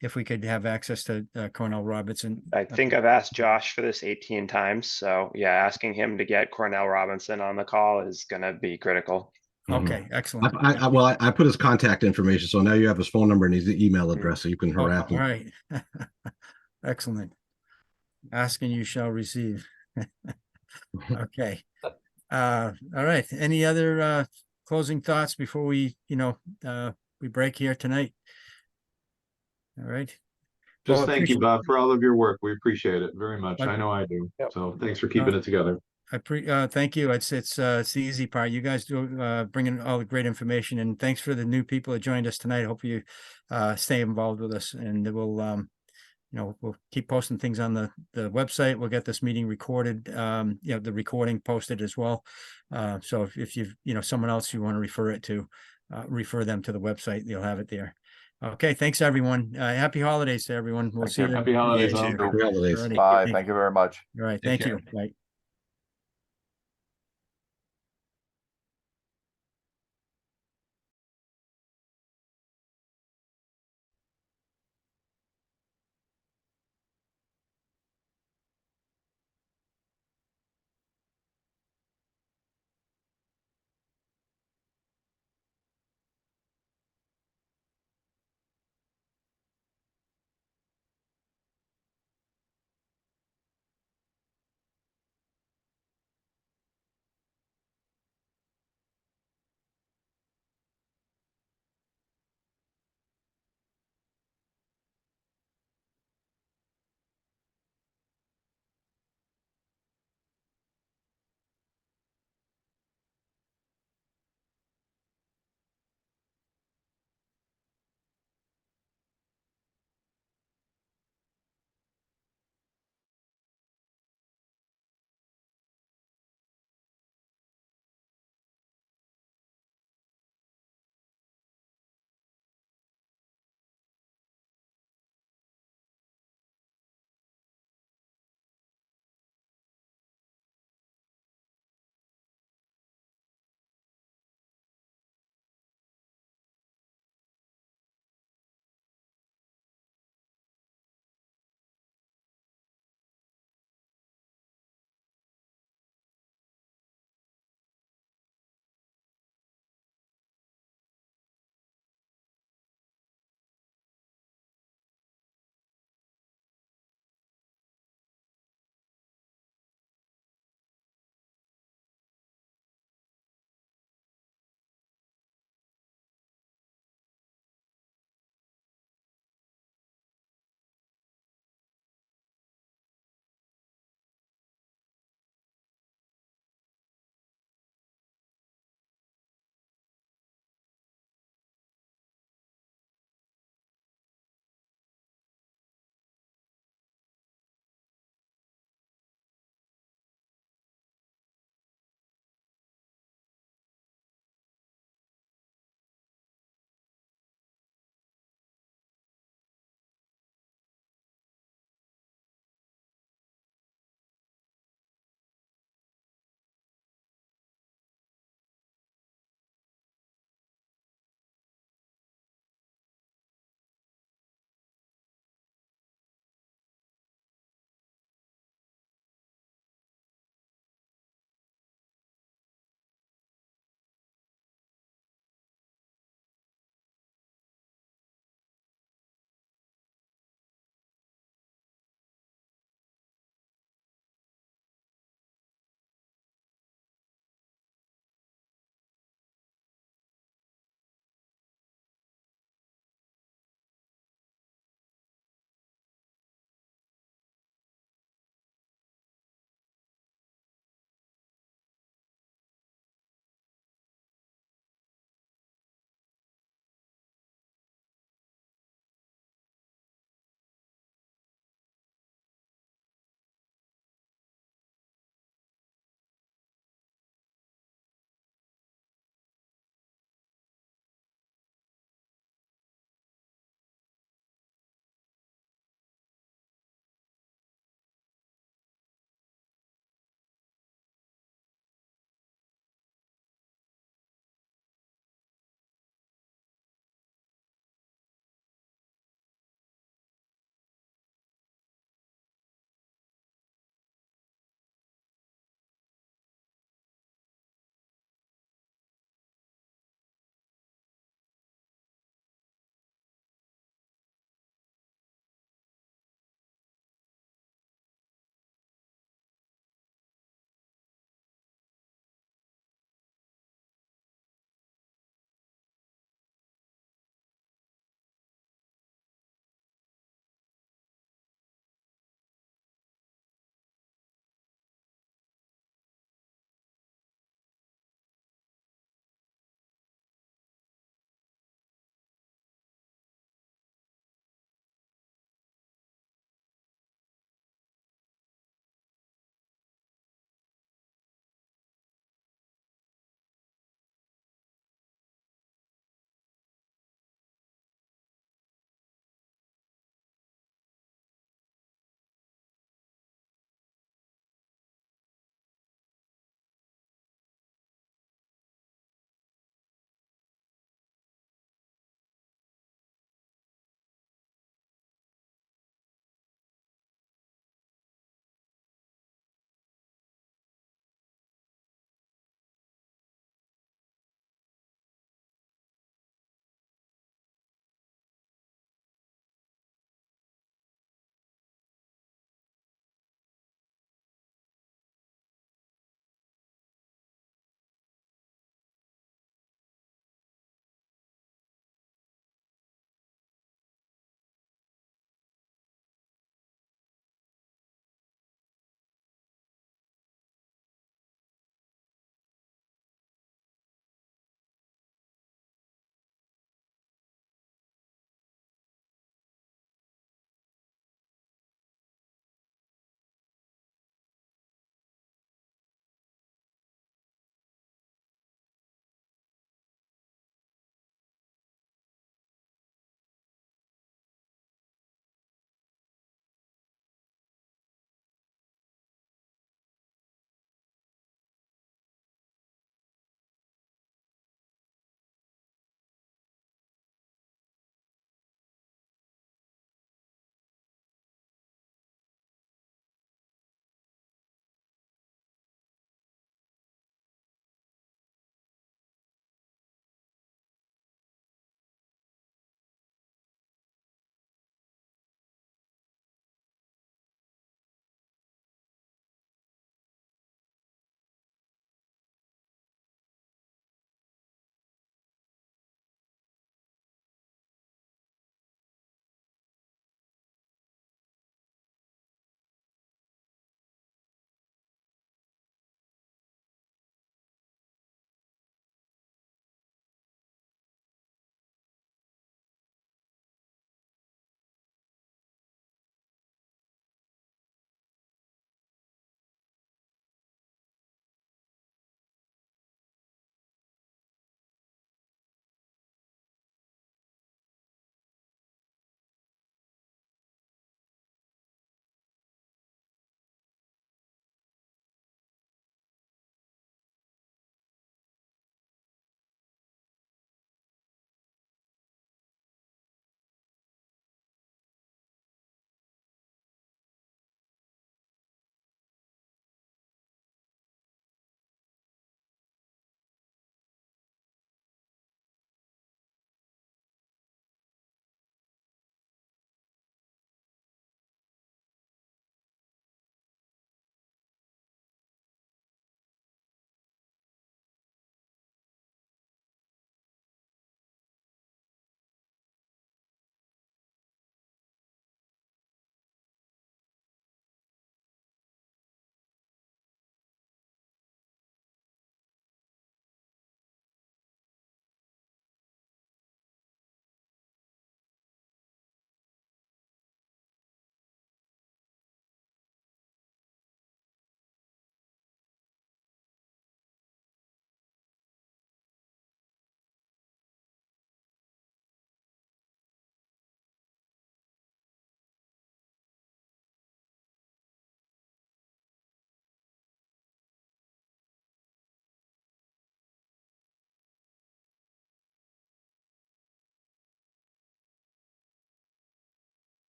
if we could have access to Cornell Robinson. I think I've asked Josh for this 18 times, so yeah, asking him to get Cornell Robinson on the call is gonna be critical. Okay, excellent. I put his contact information, so now you have his phone number and his email address, so you can harass him. All right. Excellent. Ask and you shall receive. Okay. All right. Any other closing thoughts before we, we break here tonight? All right. Just Well, thank you, appreciate- Bob, for all of your work. We appreciate it very much. I- I know I do. Yep. So thanks for keeping it together. Thank you. It's the easy part. You guys do bringing all the great information, and thanks for the new people that joined us tonight. Hope you stay involved with us, and we'll we'll keep posting things on the website. We'll get this meeting recorded, the recording posted as well. So if you've, someone else you want to refer it to, refer them to the website, you'll have it there. Okay, thanks everyone. Happy holidays to everyone. We'll see you. Happy holidays. Happy holidays. Alrighty. Bye. Thank you very much. All right, Take thank you. care. Bye.